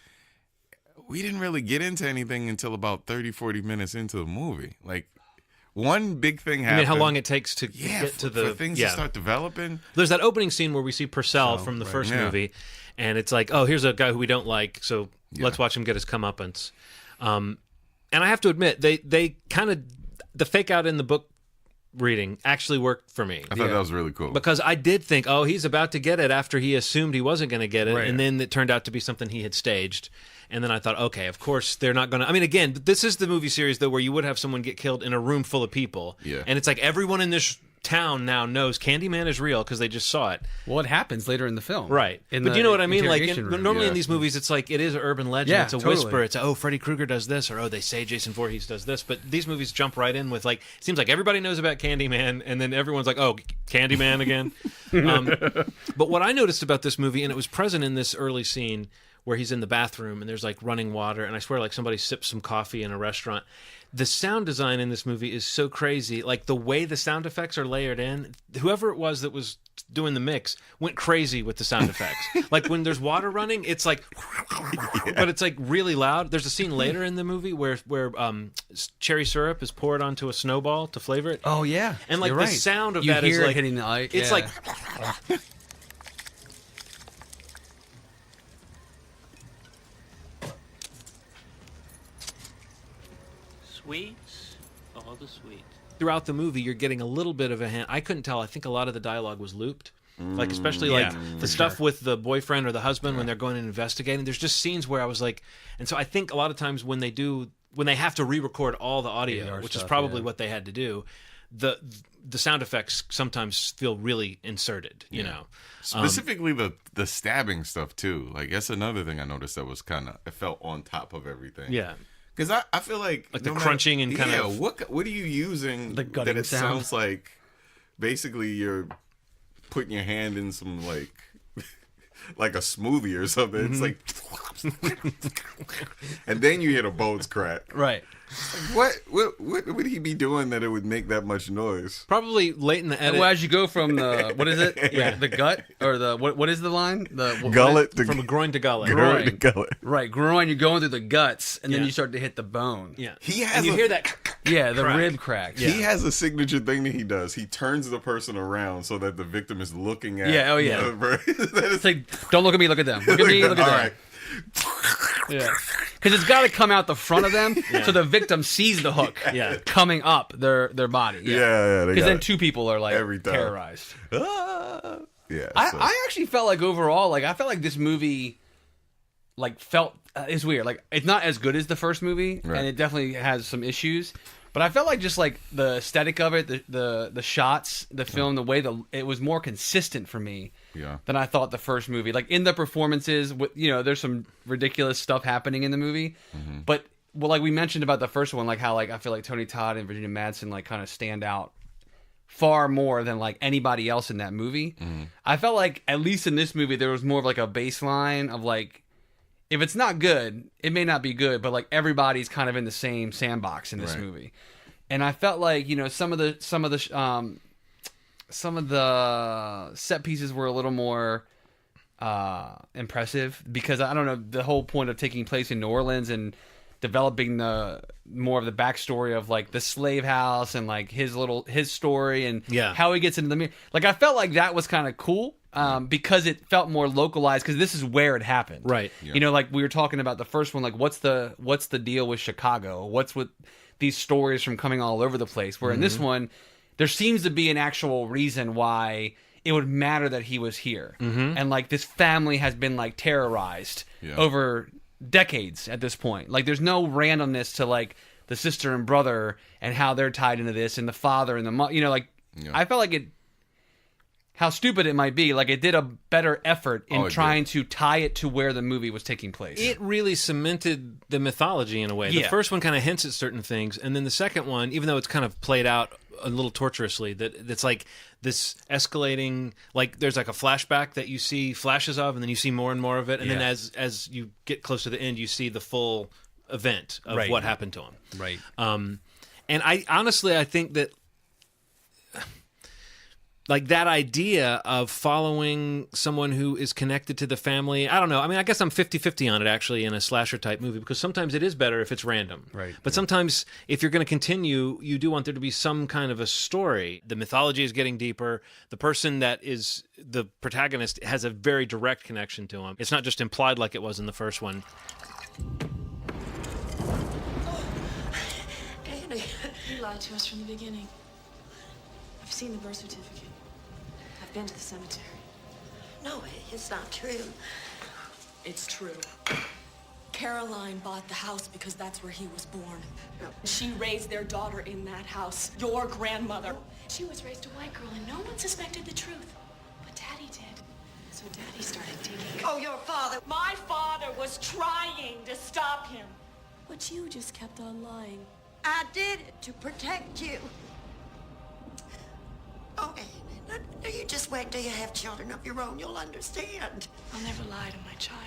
we didn't really get into anything until about 30, 40 minutes into the movie. Like, one big thing I happened. mean, how long it takes to yeah, get to the for things to start developing. There's that opening scene where we see Purcell from the first Yeah. movie, and it's like, oh, here's a guy who we don't like, so let's watch him get his comeuppance. And I have to admit, they kind of the fake out in the book reading actually worked for me. I thought that was really cool. Because I did think, oh, he's about to get it after he assumed he wasn't going to get it. Right. And then it turned out to be something he had staged. And then I thought, okay, of course they're not going to. I mean, again, this is the movie series, though, where you would have someone get killed in a room full of people. Yeah. And it's like everyone in this town now knows Candyman is real because they just saw it. Well, it happens later in the film. Right. In But the you know what I mean? Like, interrogation room. normally in these movies, it's like, it is an urban legend. Yeah, it's a totally. whisper. It's, oh, Freddy Krueger does this, or, oh, they say Jason Voorhees does this. But these movies jump right in with, like, it seems like everybody knows about Candyman, and then everyone's like, oh, Candyman again. But what I noticed about this movie, and it was present in this early scene where he's in the bathroom and there's like running water, and I swear like somebody sips some coffee in a restaurant. The sound design in this movie is so crazy. Like the way the sound effects are layered in, whoever it was that was doing the mix went crazy with the sound effects. Like when there's water running, it's like, but it's like really loud. There's a scene later in the movie where cherry syrup is poured onto a snowball to flavor it. Oh yeah, and like you're the right. sound of you that hear is it like hitting the eye. it's yeah. like. Sweets, all the sweets. Throughout the movie, you're getting a little bit of a hint. I couldn't tell. I think a lot of the dialogue was looped. Like, especially like the stuff with the boyfriend or the husband when they're going and investigating. There's just scenes where I was like, and so I think a lot of times when they have to re-record all the audio, which is probably what they had to do, the sound effects sometimes feel really inserted, you know. Specifically the stabbing stuff too. Like that's another thing I noticed that was it felt on top of everything. Yeah. Because I feel like the crunching and kind of what are you using the gutting that it sound. sounds like basically you're putting your hand in some like a smoothie or something. It's like and then you hear the bones crack. Right. What would he be doing that it would make that much noise? probably late in the edit. Well, as you go from the what is it? Yeah, the gut or the what is the line? The Gullet from groin to gullet. groin to gullet. Right, groin. You're going through the guts, and then Yeah. you start to hit the bone. Yeah. He has and you hear that. Yeah, the Crack. rib cracks. He has a signature thing that he does. He turns the person around so that the victim is looking at. Yeah, oh, yeah. That It's like, don't look at me, look at them. Look at me, look at all them. right. Yeah, because it's got to come out the front of them, so the victim sees the hook coming up their body. Yeah, Because then two people are like every time. terrorized. Yeah, I actually felt like overall, like I felt like this movie, like felt it's weird. Like it's not as good as the first movie, Right. and it definitely has some issues. But I felt like just like the aesthetic of it, the shots, the film, the way it was more consistent for me than I thought the first movie. Like in the performances, there's some ridiculous stuff happening in the movie, but like we mentioned about the first one, like how like I feel like Tony Todd and Virginia Madsen like kind of stand out far more than like anybody else in that movie. I felt like at least in this movie there was more of like a baseline of like, if it's not good, it may not be good, but like everybody's kind of in the same sandbox in this movie. And I felt like, some of the set pieces were a little more impressive because I don't know, the whole point of taking place in New Orleans and developing more of the backstory of like the slave house and like his story and how he gets into the mirror. Like I felt like that was kind of cool. Because it felt more localized, because this is where it happened, Right? Yeah. Like we were talking about the first one, like what's the deal with Chicago? What's with these stories from coming all over the place? Where in this one, there seems to be an actual reason why it would matter that he was here, and like this family has been like terrorized over decades at this point. Like there's no randomness to like the sister and brother and how they're tied into this, and the father and the mother. I felt like it. How stupid it might be, like it did a better effort in trying to tie it to where the movie was taking place. It really cemented the mythology in a way. The first one kind of hints at certain things, and then the second one, even though it's kind of played out a little tortuously, that's like this escalating, like there's like a flashback that you see flashes of, and then you see more and more of it, and then as you get close to the end, you see the full event of what happened to him. Right. And I think that like that idea of following someone who is connected to the family, I don't know. I mean, I guess I'm 50-50 on it actually in a slasher type movie, because sometimes it is better if it's random. Right. But sometimes if you're going to continue, you do want there to be some kind of a story. The mythology is getting deeper. The person that is the protagonist has a very direct connection to him. It's not just implied like it was in the first one. Andy, you lied to us from the beginning. I've seen the birth certificate. I've been to the cemetery. No, it's not true. It's true. Caroline bought the house because that's where he was born. She raised their daughter in that house, your grandmother. She was raised a white girl and no one suspected the truth. But Daddy did. So Daddy started digging. Oh, your father. My father was trying to stop him. But you just kept on lying. I did it to protect you. Oh, Anne, you just wait till you have children of your own. You'll understand. I'll never lie to my child.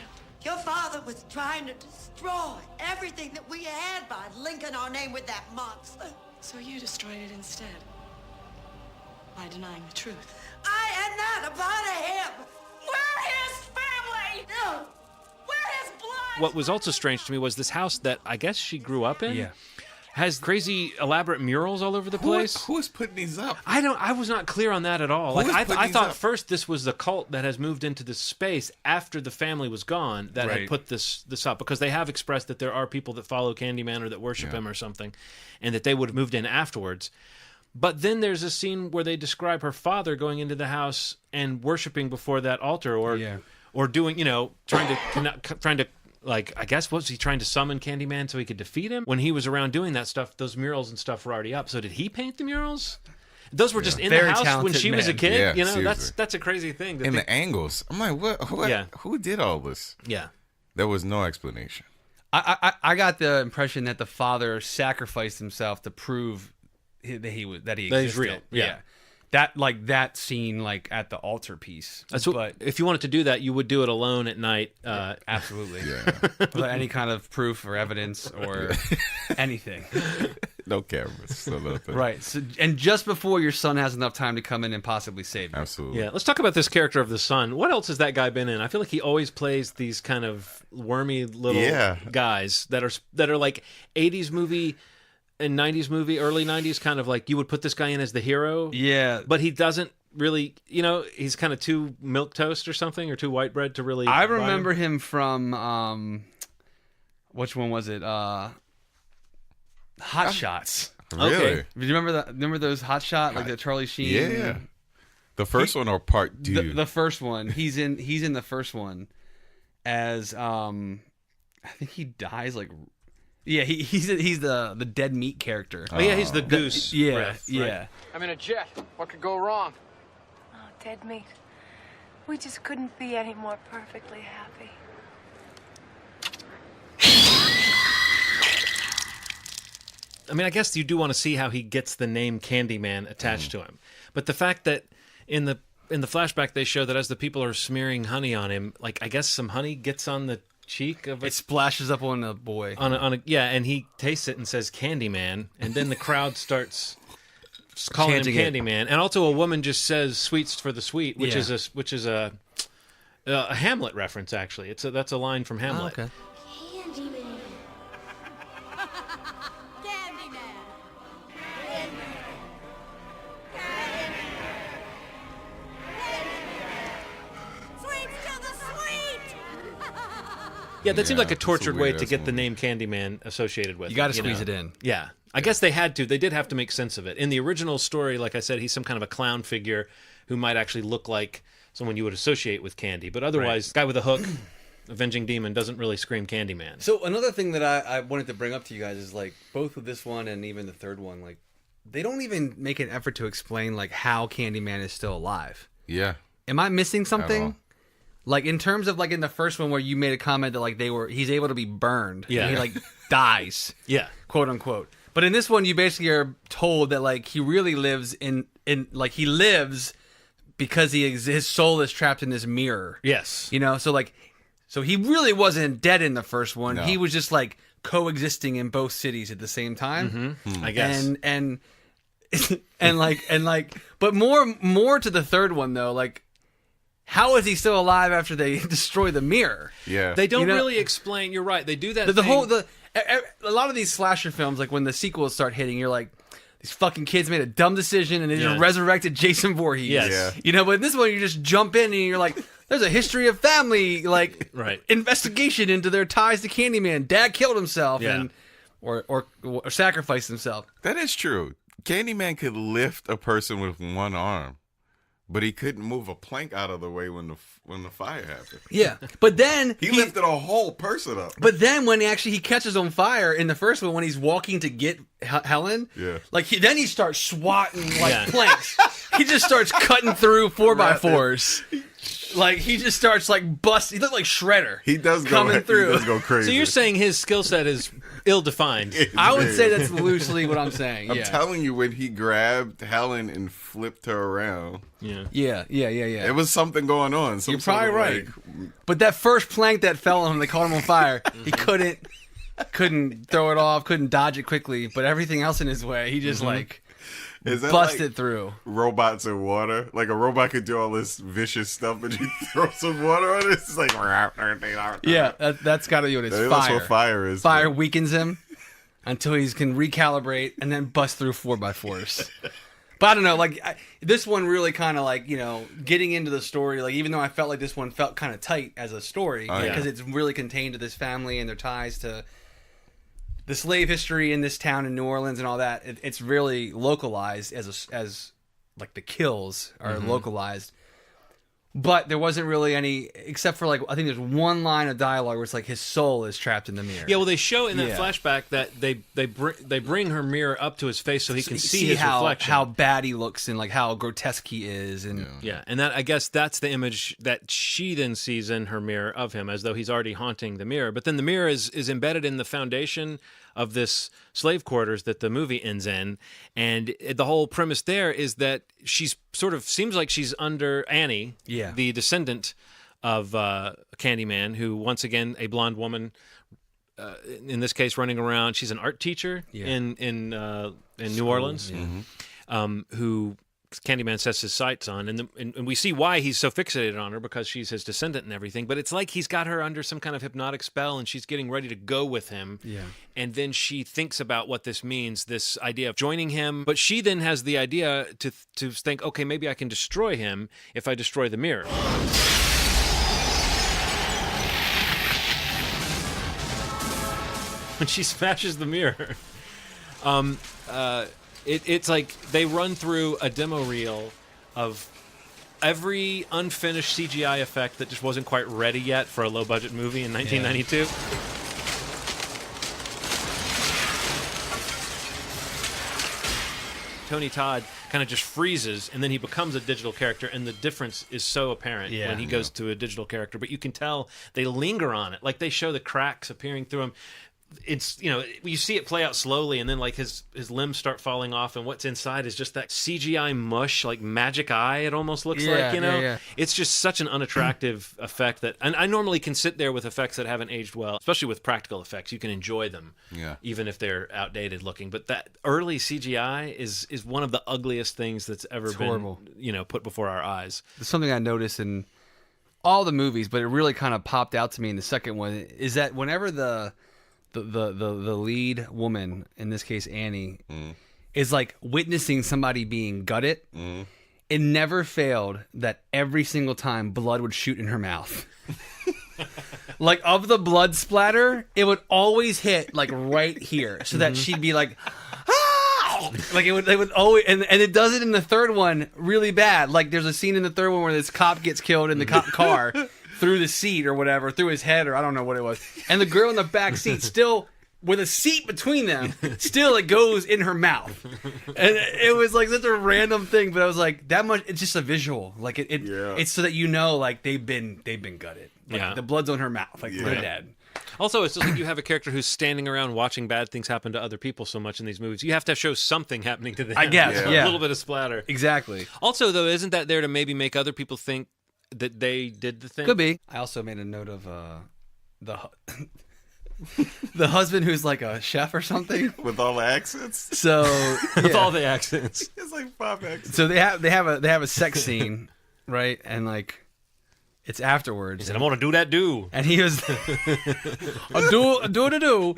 Your father was trying to destroy everything that we had by linking our name with that monster. So you destroyed it instead. By denying the truth. I am not a part of him. We're his family. No. We're his blood. What was also strange to me was this house that I guess she grew up in. Yeah. Has crazy elaborate murals all over the place. Who is putting these up? I was not clear on that at all. Who is Like putting I these thought up? first this was the cult that has moved into this space after the family was gone that had Right. put this up, because they have expressed that there are people that follow Candyman or that worship him or something, and that they would have moved in afterwards. But then there's a scene where they describe her father going into the house and worshiping before that altar, or doing, trying to. Like, I guess, was he trying to summon Candyman so he could defeat him? When he was around doing that stuff, those murals and stuff were already up. So did he paint the murals? Those were just in Very the house when talented she was a man. kid? Yeah, You know, seriously. that's a crazy thing. that In they- the angles. I'm like, what? Yeah. Who did all this? yeah. There was no explanation. I got the impression that the father sacrificed himself to prove that he existed. he's real. Yeah. That scene, like at the altar piece. That's what, but if you wanted to do that, you would do it alone at night. absolutely, Yeah. without any kind of proof or evidence or anything. No cameras. So nothing. Right. So, and just before your son has enough time to come in and possibly save you. Absolutely. Yeah, let's talk about this character of the son. What else has that guy been in? I feel like he always plays these kind of wormy little guys that are like 80s movie and 90s movie, early 90s, kind of like you would put this guy in as the hero. Yeah. But he doesn't really, he's kind of too milquetoast or something, or too white bread to really I buy him. remember him from which one was it? Hot Shots. Really? Okay. Do you remember that? Remember those Hot Shot, like the Charlie Sheen? Yeah. The first one or part two? The first one. He's in the first one as I think he dies like. Yeah, he's the dead meat character. Oh yeah, he's the goose. Yeah, breath, yeah. right. I'm in a jet. What could go wrong? Oh, dead meat. We just couldn't be any more perfectly happy. I mean, I guess you do want to see how he gets the name Candyman attached to him. But the fact that in the flashback they show that as the people are smearing honey on him, like I guess some honey gets on the cheek of It splashes up on the boy. and he tastes it and says Candyman, and then the crowd starts calling Chanting him it. Candyman, and also a woman just says "sweets for the sweet," which Yeah. is a Hamlet reference. Actually, that's a line from Hamlet. Oh, okay. Candyman. Yeah, that seems like a that's tortured way to weird-ass get the movie. name Candyman associated with. You got to it, squeeze know? it in. Yeah, I guess they had to. They did have to make sense of it. In the original story, like I said, he's some kind of a clown figure who might actually look like someone you would associate with Candy. But otherwise, guy with a hook, avenging demon, doesn't really scream Candyman. So another thing that I wanted to bring up to you guys is like both with this one and even the third one, like they don't even make an effort to explain like how Candyman is still alive. Yeah. Am I missing all. something? Like in terms of like in the first one where you made a comment that like he's able to be burned. Yeah. And he like dies. Yeah. Quote unquote. But in this one you basically are told that like he really lives in like he lives because his soul is trapped in this mirror. Yes. You know, so he really wasn't dead in the first one. No. He was just like coexisting in both cities at the same time. I guess. And but more to the third one though, like how is he still alive after they destroy the mirror? Yeah. They don't You know- really explain. You're right. They do that. A lot of these slasher films, like when the sequels start hitting, you're like, these fucking kids made a dumb decision and they just resurrected Jason Voorhees. Yes. Yeah. You know, but in this one you just jump in and you're like, there's a history of family, like Right. investigation into their ties to Candyman. Dad killed himself Yeah. and or sacrificed himself. That is true. Candyman could lift a person with one arm. But he couldn't move a plank out of the way when the fire happened. Yeah, but then he lifted a whole person up. But then when he catches on fire in the first one, when he's walking to get Helen, like then he starts swatting planks. He just starts cutting through 4x4s. Like he just starts like busting. He looks like Shredder. He does coming through. He does go crazy. So you're saying his skill set is ill-defined? I would say that's loosely what I'm saying. I'm telling you, when he grabbed Helen and flipped her around, yeah, it was something going on. You're probably right. But that first plank that fell on him, they caught him on fire. He couldn't throw it off, couldn't dodge it quickly. But everything else in his way, he just busted through. Robots in water, like a robot could do all this vicious stuff, but you throw some water on it, it's like that's got to be what it's fire. That's what fire is. Fire weakens him until he can recalibrate and then bust through 4x4s. But I don't know, like this one really kind of like getting into the story. Like even though I felt like this one felt kind of tight as a story because it's really contained to this family and their ties to the slave history in this town in New Orleans and all that. It's really localized as like the kills are localized. But there wasn't really any, except for like I think there's one line of dialogue where it's like his soul is trapped in the mirror. Yeah, well, they show in that flashback that they bring her mirror up to his face so he can see his reflection, how bad he looks and like how grotesque he is, and and that I guess that's the image that she then sees in her mirror of him, as though he's already haunting the mirror. But then the mirror is embedded in the foundation of this slave quarters that the movie ends in, and the whole premise there is that she's sort of seems like she's under Annie, the descendant of Candyman, who once again a blonde woman, in this case running around. She's an art teacher in New Orleans, who Candyman sets his sights on, and we see why he's so fixated on her, because she's his descendant and everything. But it's like he's got her under some kind of hypnotic spell, and she's getting ready to go with him. Yeah. And then she thinks about what this means, this idea of joining him. But she then has the idea to think, okay, maybe I can destroy him if I destroy the mirror. When she smashes the mirror, it's like they run through a demo reel of every unfinished CGI effect that just wasn't quite ready yet for a low-budget movie in 1992. Tony Todd kind of just freezes, and then he becomes a digital character, and the difference is so apparent when he goes to a digital character. But you can tell they linger on it. Like, they show the cracks appearing through him. It's, you see it play out slowly, and then like his limbs start falling off, and what's inside is just that CGI mush, like magic eye, it almost looks like, It's just such an unattractive effect that, and I normally can sit there with effects that haven't aged well, especially with practical effects. You can enjoy them, even if they're outdated looking. But that early CGI is one of the ugliest things that's ever been, put before our eyes. There's something I noticed in all the movies, but it really kind of popped out to me in the second one, is that whenever the lead woman, in this case Annie, is like witnessing somebody being gutted, it never failed that every single time blood would shoot in her mouth. Like, of the blood splatter, it would always hit like right here, so that she'd be like, ah! Like they would always, and it does it in the third one really bad. Like, there's a scene in the third one where this cop gets killed in the cop car through the seat or whatever, through his head, or I don't know what it was. And the girl in the back seat, still with a seat between them, still it goes in her mouth. And it was like such a random thing, but I was like, that much, it's just a visual. Like it's so that like they've been gutted. Like, the blood's on her mouth, like they're dead. Also, it's just like you have a character who's standing around watching bad things happen to other people so much in these movies. You have to show something happening to them. I guess, a little bit of splatter. Exactly. Also, though, isn't that there to maybe make other people think that they did the thing? Could be. I also made a note of the husband who's like a chef or something with all the accents. So with all the accents, it's like 5 accents. So they have a sex scene, right? And like it's afterwards. He said, "I'm gonna do that do," and he was do.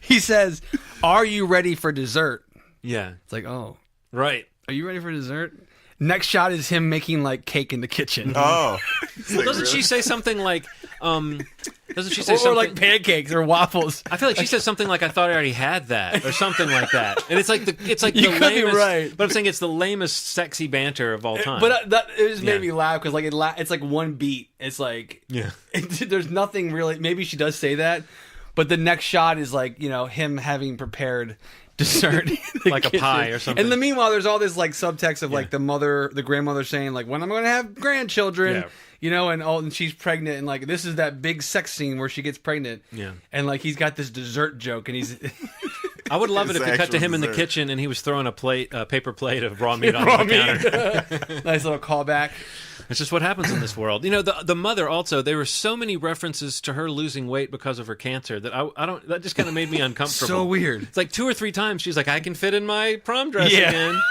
He says, "Are you ready for dessert?" Yeah, it's like, oh, right. Are you ready for dessert? Next shot is him making like cake in the kitchen. Oh, doesn't she say something like, Doesn't she say or something like pancakes or waffles? I feel like she says something like, "I thought I already had that," or something like that. And it's like the You could be lamest. right. But I'm saying it's the lamest sexy banter of all time. But that it just made Yeah. me laugh because like it's like one beat. It's like Yeah. there's nothing really. Maybe she does say that, but the next shot is like him having prepared dessert in the Like a kitchen. pie or something. And the meanwhile, there's all this like subtext of like the grandmother saying like, when am I going to have grandchildren? Yeah. And she's pregnant, and like this is that big sex scene where she gets pregnant. Yeah. And like he's got this dessert joke, and he's I would love it His if you cut to actual him in the dessert. kitchen and he was throwing a paper plate of raw meat on Raw the meat. counter. Nice little callback. It's just what happens in this world. The mother also. There were so many references to her losing weight because of her cancer that I don't. That just kind of made me uncomfortable. So weird. It's like 2 or 3 times she's like, "I can fit in my prom dress Yeah. again."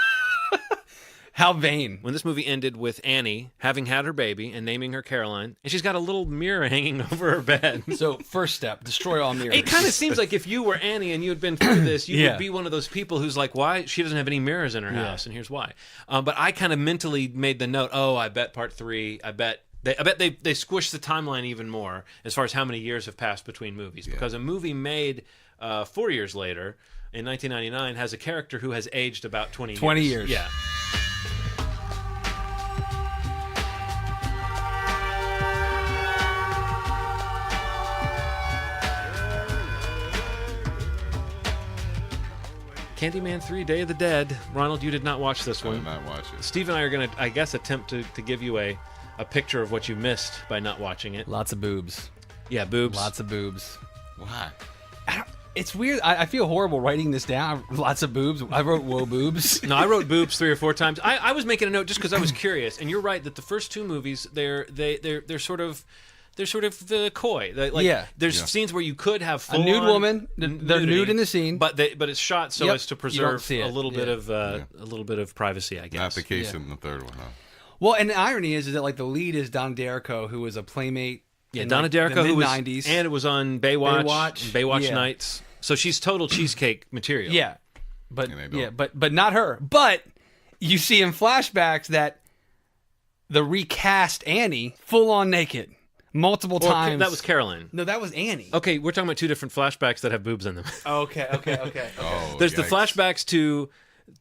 How vain. When this movie ended with Annie having had her baby and naming her Caroline, and she's got a little mirror hanging over her bed. So first step, destroy all mirrors. It kind of seems like if you were Annie and you had been through this, you Yeah. would be one of those people who's like, why? She doesn't have any mirrors in her house, and here's why. But I kind of mentally made the note, I bet part 3, I bet they squished the timeline even more as far as how many years have passed between movies. Because a movie made 4 years later, in 1999, has a character who has aged about 20 years. 20 years. Yeah. Candyman 3, Day of the Dead. Ronald, you did not watch this I one. did not watch it. Steve and I are going to, I guess, attempt to give you a picture of what you missed by not watching it. Lots of boobs. Yeah, boobs. Lots of boobs. Why? It's weird. I feel horrible writing this down. Lots of boobs. I wrote whoa boobs. No, I wrote boobs 3 or 4 times. I was making a note just because I was curious. And you're right that the first 2 movies, they're sort of coy. There's scenes where you could have A nude woman. They're nudity, nude in the scene, but it's shot so as to You don't preserve see it. a little bit of privacy, I guess. Not the case in the third one, huh? Well, and the irony is that like the lead is Don D'Errico, who was a playmate. Yeah, in, Donna like, D'Errico, the who was, mid-90s. and it was on Baywatch Yeah. Nights. So she's total cheesecake material. Yeah, but And they don't. yeah, but not her. But you see in flashbacks that the recast Annie full on naked multiple times. That was Caroline. No, that was Annie. Okay, we're talking about 2 different flashbacks that have boobs in them. Okay. Oh, There's the yikes. flashbacks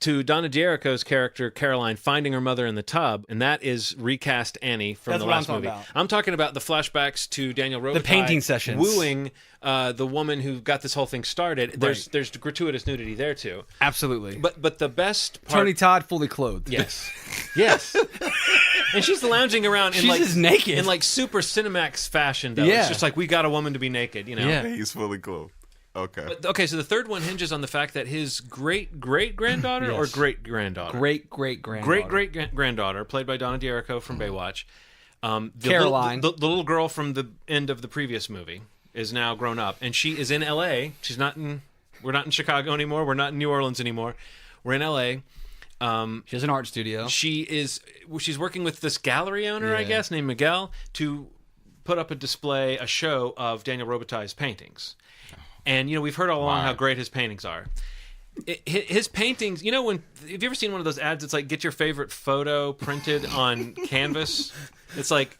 to Donna D'Errico's character Caroline finding her mother in the tub, and that is recast Annie from That's the what I'm last talking movie. about. I'm talking about the flashbacks to Daniel Robitaille, The painting sessions. wooing the woman who got this whole thing started. There's gratuitous nudity there too. Absolutely. But the best part, Tony Todd fully clothed. yes, yes. And she's lounging around in She's just naked. in like super Cinemax fashion. Though Yeah. it's just like we got a woman to be naked. Yeah. He's fully clothed. Okay. But, okay, so the third one hinges on the fact that his great granddaughter or Yes. great granddaughter, Great granddaughter. great granddaughter, played by Donna D'Errico from Baywatch, the Caroline. the little girl from the end of the previous movie, is now grown up, and she is in L.A. She's not in. We're not in Chicago anymore. We're not in New Orleans anymore. We're in L.A. She has an art studio. She's working with this gallery owner, I guess, named Miguel, to put up a show of Daniel Robitaille's paintings. And we've heard all along how great his paintings are. His paintings, have you ever seen one of those ads? It's like get your favorite photo printed on canvas. It's like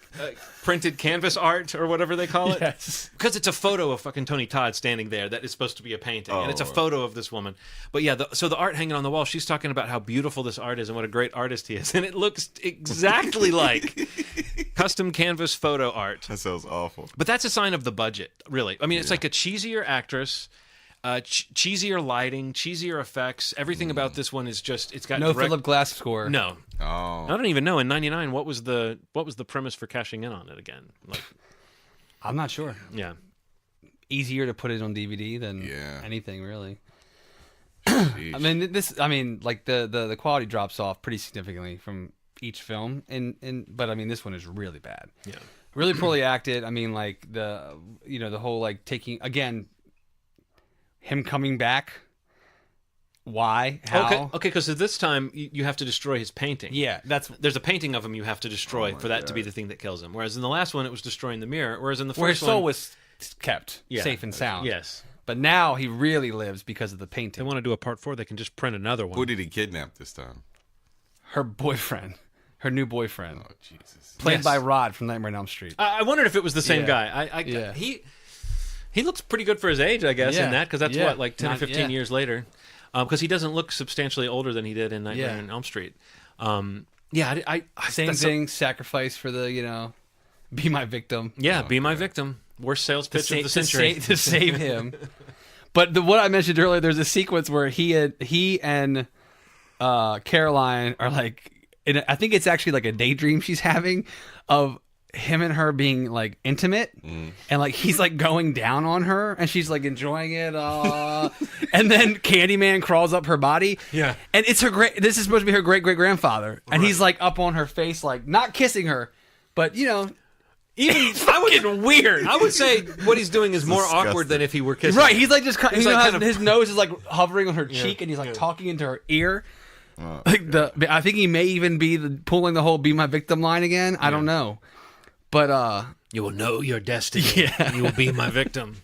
printed canvas art or whatever they call it. Yes. Because it's a photo of fucking Tony Todd standing there that is supposed to be a painting. And it's a photo of this woman. But yeah, so the art hanging on the wall, she's talking about how beautiful this art is and what a great artist he is. And it looks exactly like custom canvas photo art. That sounds awful. But that's a sign of the budget, really. I mean, it's like a cheesier actress, cheesier lighting, cheesier effects. Everything about this one is just, it's got No direct... Philip Glass score. No. Oh. I don't even know in '99 what was the premise for cashing in on it again. Like, I'm not sure. yeah. Easier to put it on DVD than anything, really. Jeez. I mean, like the quality drops off pretty significantly from each film, but I mean, this one is really bad. Yeah. Really poorly acted. I mean, like the whole like taking again, him coming back. Why? How? Okay. Because at this time you have to destroy his painting. Yeah, there's a painting of him you have to destroy for that to be the thing that kills him. Whereas in the last one it was destroying the mirror. Whereas in the where his first soul one, was kept safe and sound. Yes. But now he really lives because of the painting. They want to do a part 4. They can just print another one. Who did he kidnap this time? Her boyfriend. her new boyfriend. Oh Jesus! Played by Rod from Nightmare on Elm Street. I wondered if it was the same Yeah. guy. He looks pretty good for his age, I guess, in that, because that's what, like 10 or 15 years later. Because he doesn't look substantially older than he did in Nightmare on Elm Street. Same thing. Sacrifice for the be my victim. Yeah, be my victim. Worst sales pitch of the century to save him. But what I mentioned earlier, there's a sequence where he and Caroline are like, I think it's actually like a daydream she's having of him and her being like intimate, and like he's like going down on her, and she's like enjoying it. And then Candyman crawls up her body. Yeah, and it's this is supposed to be her great great grandfather, and he's like up on her face, like not kissing her, but even it's fucking weird. I would say what he's doing is more awkward than if he were kissing. Right, he's like just his nose is like hovering on her cheek, and he's like talking into her ear. I think he may even be pulling the whole "be my victim" line again. I don't know. But you will know your destiny. Yeah. You will be my victim.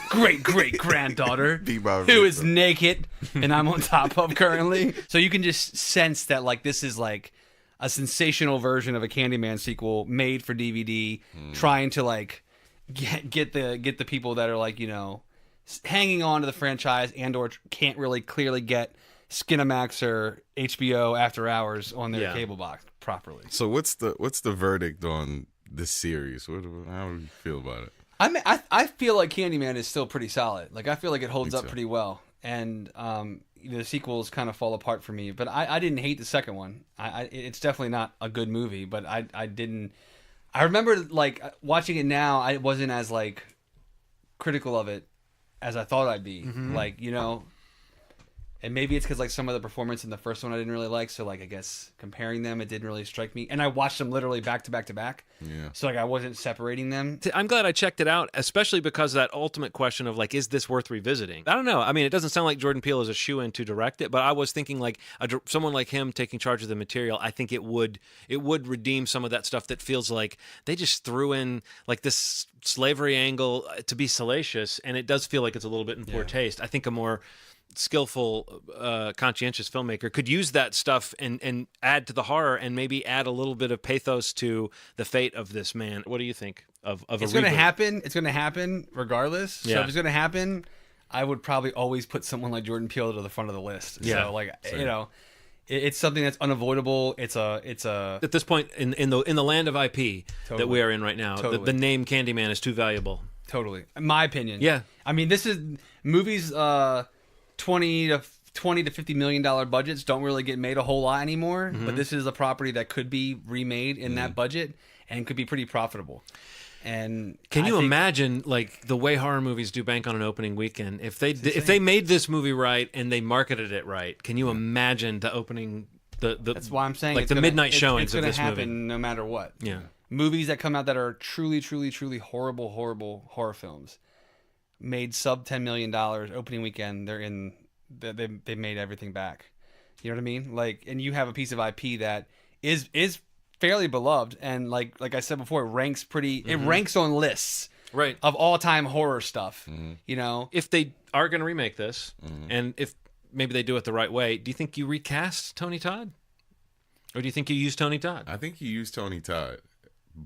Great great granddaughter who is naked and I'm on top of currently. So you can just sense that like this is like a sensational version of a Candyman sequel made for DVD, trying to like get the people that are like hanging on to the franchise and or can't really clearly get Skinamax or HBO After Hours on their cable box properly. So what's the verdict on this series? How do you feel about it? I feel like Candyman is still pretty solid. Like I feel like it holds up pretty well, and the sequels kind of fall apart for me. But I didn't hate the second one. It's definitely not a good movie, but I didn't. I remember like watching it now. I wasn't as like critical of it as I thought I'd be. Like and maybe it's because like some of the performance in the first one I didn't really like, so like I guess comparing them, it didn't really strike me. And I watched them literally back to back to back, so like I wasn't separating them. I'm glad I checked it out, especially because that ultimate question of like, is this worth revisiting? I don't know. I mean, it doesn't sound like Jordan Peele is a shoo-in to direct it, but I was thinking like someone like him taking charge of the material, I think it would redeem some of that stuff that feels like they just threw in like this slavery angle to be salacious, and it does feel like it's a little bit in poor taste. I think a more skillful, conscientious filmmaker could use that stuff and add to the horror and maybe add a little bit of pathos to the fate of this man. What do you think of a It's going to happen. It's going to happen regardless. Yeah. So if it's going to happen, I would probably always put someone like Jordan Peele to the front of the list. Yeah. So like, it's something that's unavoidable. It's a at this point in the land of IP that we are in right now, the name Candyman is too valuable. Totally. In my opinion. Yeah. I mean, this is movies, $20 to $50 million budgets don't really get made a whole lot anymore, but this is a property that could be remade in that budget and could be pretty profitable. And can you imagine like the way horror movies do bank on an opening weekend? If they made this movie right and they marketed it right, can you imagine the opening? That's why I'm saying like the midnight showings of this movie. It's going to happen no matter what. Yeah, movies that come out that are truly, truly, truly horrible horror films. Made sub $10 million opening weekend, they made everything back. You know what I mean? Like, and you have a piece of IP that is fairly beloved, and like I said before, it ranks it ranks on lists of all time horror stuff. If they are going to remake this, and if maybe they do it the right way, do you think you recast Tony Todd, or do you think you use Tony Todd? I think you use Tony Todd.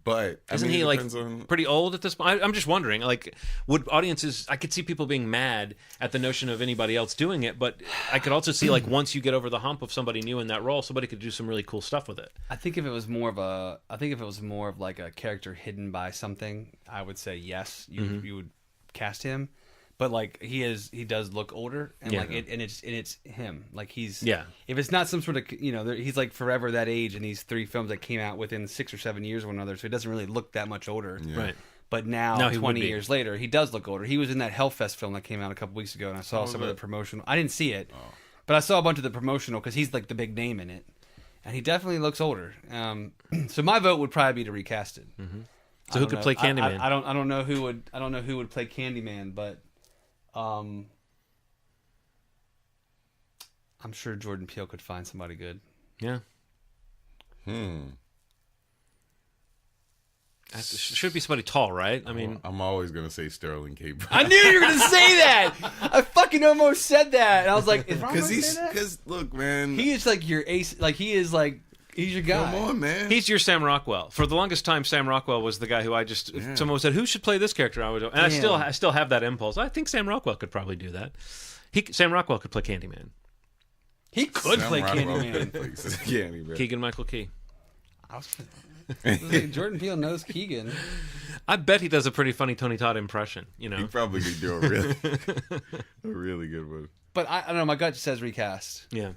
But isn't he like pretty old at this point? I'm just wondering, like, would audiences? I could see people being mad at the notion of anybody else doing it, but I could also see like once you get over the hump of somebody new in that role, somebody could do some really cool stuff with it. I think if it was more of like a character hidden by something, I would say yes, you would cast him. But like he does look older, and it's him. Like he's if it's not some sort of he's like forever that age, and these 3 films that came out within 6 or 7 years of one another, so he doesn't really look that much older. Yeah. Right. But now 20 years later, he does look older. He was in that Hellfest film that came out a couple weeks ago, and I saw some of the promotional. I didn't see it, but I saw a bunch of the promotional because he's like the big name in it, and he definitely looks older. So my vote would probably be to recast it. So who could play Candyman? I don't know who would play Candyman, but. I'm sure Jordan Peele could find somebody good. Yeah. Should be somebody tall, right? I mean, I'm always gonna say Sterling K. Brown. I knew you were gonna say that. I fucking almost said that, and I was like, because look, man, he is like your ace. Like he is like He's your guy. Come on, man. He's your Sam Rockwell. For the longest time, Sam Rockwell was the guy who if someone said, who should play this character? I still have that impulse. I think Sam Rockwell could probably do that. Sam Rockwell could play Candyman. He could play Candyman. Candyman. Keegan-Michael Key. Jordan Peele knows Keegan. I bet he does a pretty funny Tony Todd impression. You know, he probably could do a really good one. But I don't know. My gut says recast. Yeah.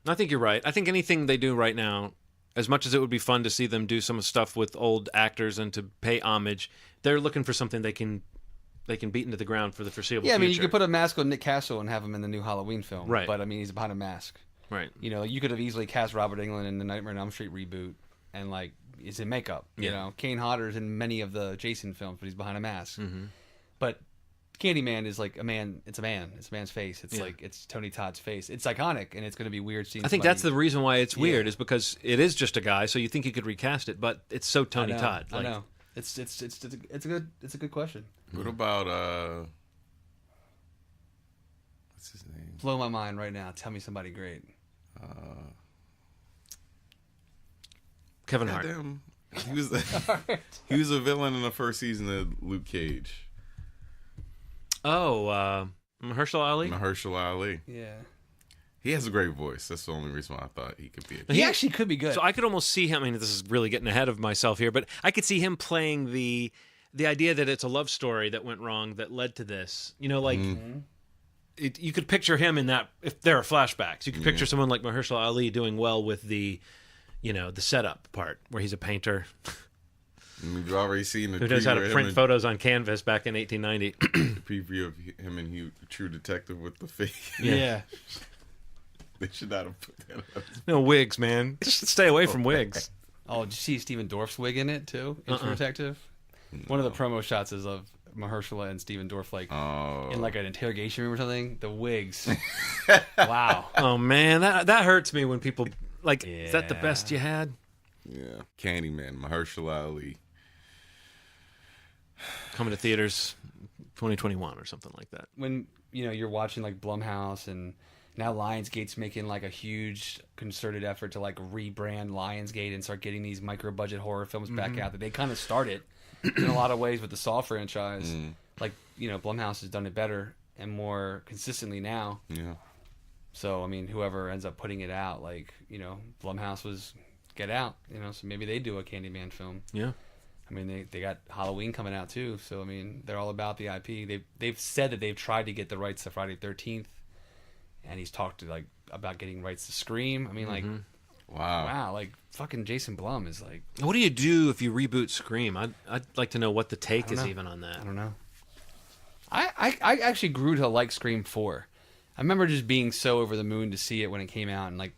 I think you're right. I think anything they do right now, as much as it would be fun to see them do some stuff with old actors and to pay homage, they're looking for something they can beat into the ground for the foreseeable future. Yeah, I mean, you could put a mask on Nick Castle and have him in the new Halloween film. Right. But, I mean, he's behind a mask. Right. You know, you could have easily cast Robert Englund in the Nightmare on Elm Street reboot and, like, is in makeup. You know, Kane Hodder's in many of the Jason films, but he's behind a mask. Mm-hmm. But Candyman is like a man. It's a man. It's a man's face. It's like it's Tony Todd's face. It's iconic, and it's going to be weird seeing. I think that's the reason why it's weird is because it is just a guy. So you think you could recast it, but it's so Tony Todd. I know. It's a good question. What about what's his name? Blow my mind right now. Tell me somebody great. Kevin Hart. He was a villain in the first season of Luke Cage. Oh, Mahershala Ali? Mahershala Ali. Yeah. He has a great voice. That's the only reason why I thought he could be He actually could be good. So I could almost see him. I mean, this is really getting ahead of myself here, but I could see him playing the idea that it's a love story that went wrong that led to this. You know, like you could picture him in that. If there are flashbacks, you could picture someone like Mahershala Ali doing well with the setup part where he's a painter. We've already seen the who knows how to print photos on canvas back in 1890. The preview of him and True Detective with the fake. Yeah. They should not have put that up. No wigs, man. Just stay away from wigs. Oh, did you see Stephen Dorff's wig in it too? In True Detective. No. One of the promo shots is of Mahershala and Stephen Dorff in like an interrogation room or something. The wigs. Wow. Oh man, that hurts me when people like. Is that the best you had? Yeah, Candyman, Mahershala Ali. Coming to theaters 2021 or something like that. When you're watching like Blumhouse and now Lionsgate's making like a huge concerted effort to like rebrand Lionsgate and start getting these micro budget horror films back out that they kind of started in a lot of ways with the Saw franchise. Like Blumhouse has done it better and more consistently now. Yeah. So I mean, whoever ends up putting it out, like Blumhouse was Get Out, so maybe they do a Candyman film. Yeah. I mean, they got Halloween coming out too, so I mean, they're all about the IP. They've said that they've tried to get the rights to Friday the 13th, and he's talked about getting rights to Scream. I mean, wow, like fucking Jason Blum is like. What do you do if you reboot Scream? I'd like to know what the take is even on that. I don't know. I actually grew to like Scream 4. I remember just being so over the moon to see it when it came out, and like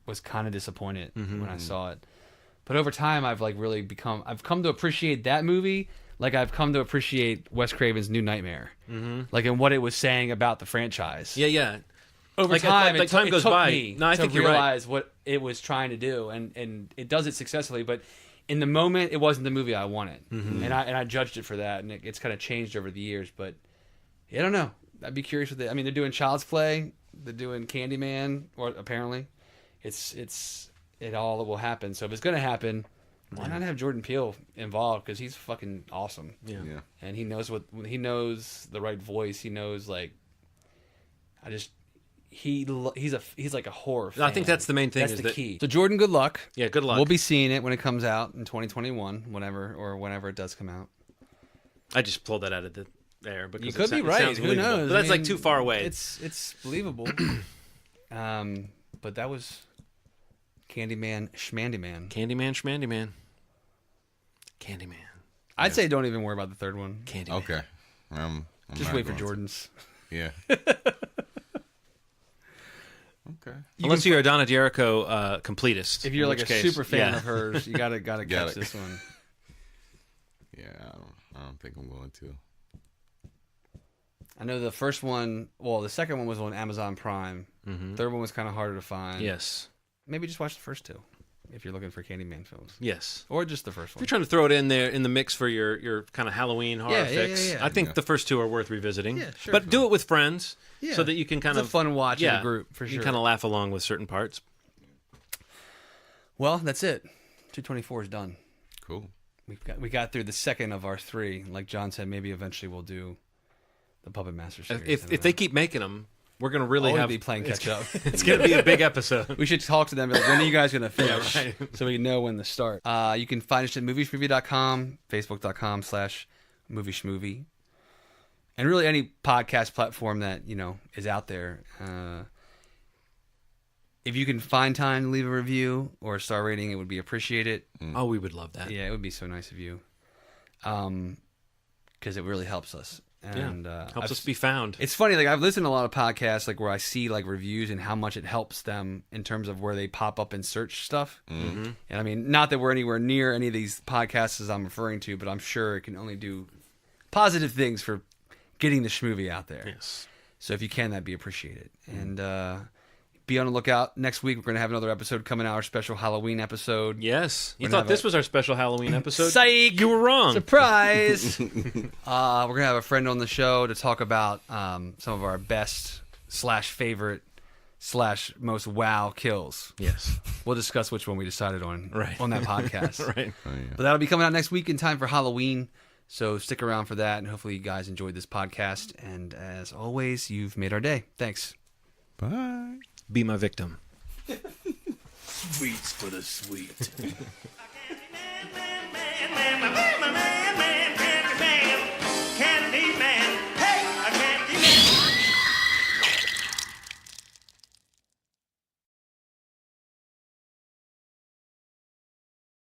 was kind of disappointed when I saw it. But over time, I've come to appreciate that movie like I've come to appreciate Wes Craven's New Nightmare. Like, and what it was saying about the franchise. Yeah. Over time, it took me I to think realize what it was trying to do, and it does it successfully. But in the moment, it wasn't the movie I wanted, and I judged it for that, and it's kind of changed over the years. But I don't know. I'd be curious with it. I mean, they're doing Child's Play, they're doing Candyman, or apparently, it all will happen. So if it's going to happen, why not have Jordan Peele involved? Because he's fucking awesome. Yeah. And he knows the right voice. He knows he's like a horror fan. I think that's the main thing. That's the key. So Jordan, good luck. Yeah, good luck. We'll be seeing it when it comes out in 2021, whenever it does come out. I just pulled that out of the air because you could be right. Who knows? But that's like too far away. It's believable. But that was Candyman, Schmandyman. Candyman. I'd say don't even worry about the third one. Candyman. Okay. Just wait for Jordan's. Yeah. Okay. Unless you're a Donna D'Errico completist. If you're like a super fan of hers, you gotta catch this one. Yeah, I don't think I'm going to. I know the first one. Well, the second one was on Amazon Prime. Third one was kind of harder to find. Yes. Maybe just watch the first two if you're looking for Candyman films. Yes. Or just the first one. If you're trying to throw it in there in the mix for your kind of Halloween horror fix, yeah. I think the first two are worth revisiting. Yeah, sure. But do it with friends so that you can kind it's a fun watch in a group, for You sure. can kind of laugh along with certain parts. Well, that's it. 224 is done. Cool. We got through the second of our 3. Like John said, maybe eventually we'll do the Puppet Master series. If they keep making them, we're going to really be playing catch up. It's going to be a big episode. We should talk to them. Like, when are you guys going to finish? Yeah, right. So we know when to start. You can find us at movieshmovie.com, facebook.com/movieschmovie. And really any podcast platform that, is out there. If you can find time to leave a review or a star rating, it would be appreciated. Oh, we would love that. Yeah, it would be so nice of you. Because it really helps us. And helps us be found. It's funny, like I've listened to a lot of podcasts like where I see like reviews and how much it helps them in terms of where they pop up and search stuff. Mm-hmm. And I mean, not that we're anywhere near any of these podcasts as I'm referring to, but I'm sure it can only do positive things for getting the schmovie out there. Yes. So if you can, that'd be appreciated. And be on the lookout. Next week, we're going to have another episode coming out, our special Halloween episode. Yes. You thought this was our special Halloween episode? Psych! You were wrong. Surprise! We're going to have a friend on the show to talk about some of our best /favorite /most wow kills. Yes. We'll discuss which one we decided on on that podcast. Right. Oh, yeah. But that'll be coming out next week in time for Halloween. So stick around for that, and hopefully you guys enjoyed this podcast. And as always, you've made our day. Thanks. Bye. Be my victim. Sweets for the sweet.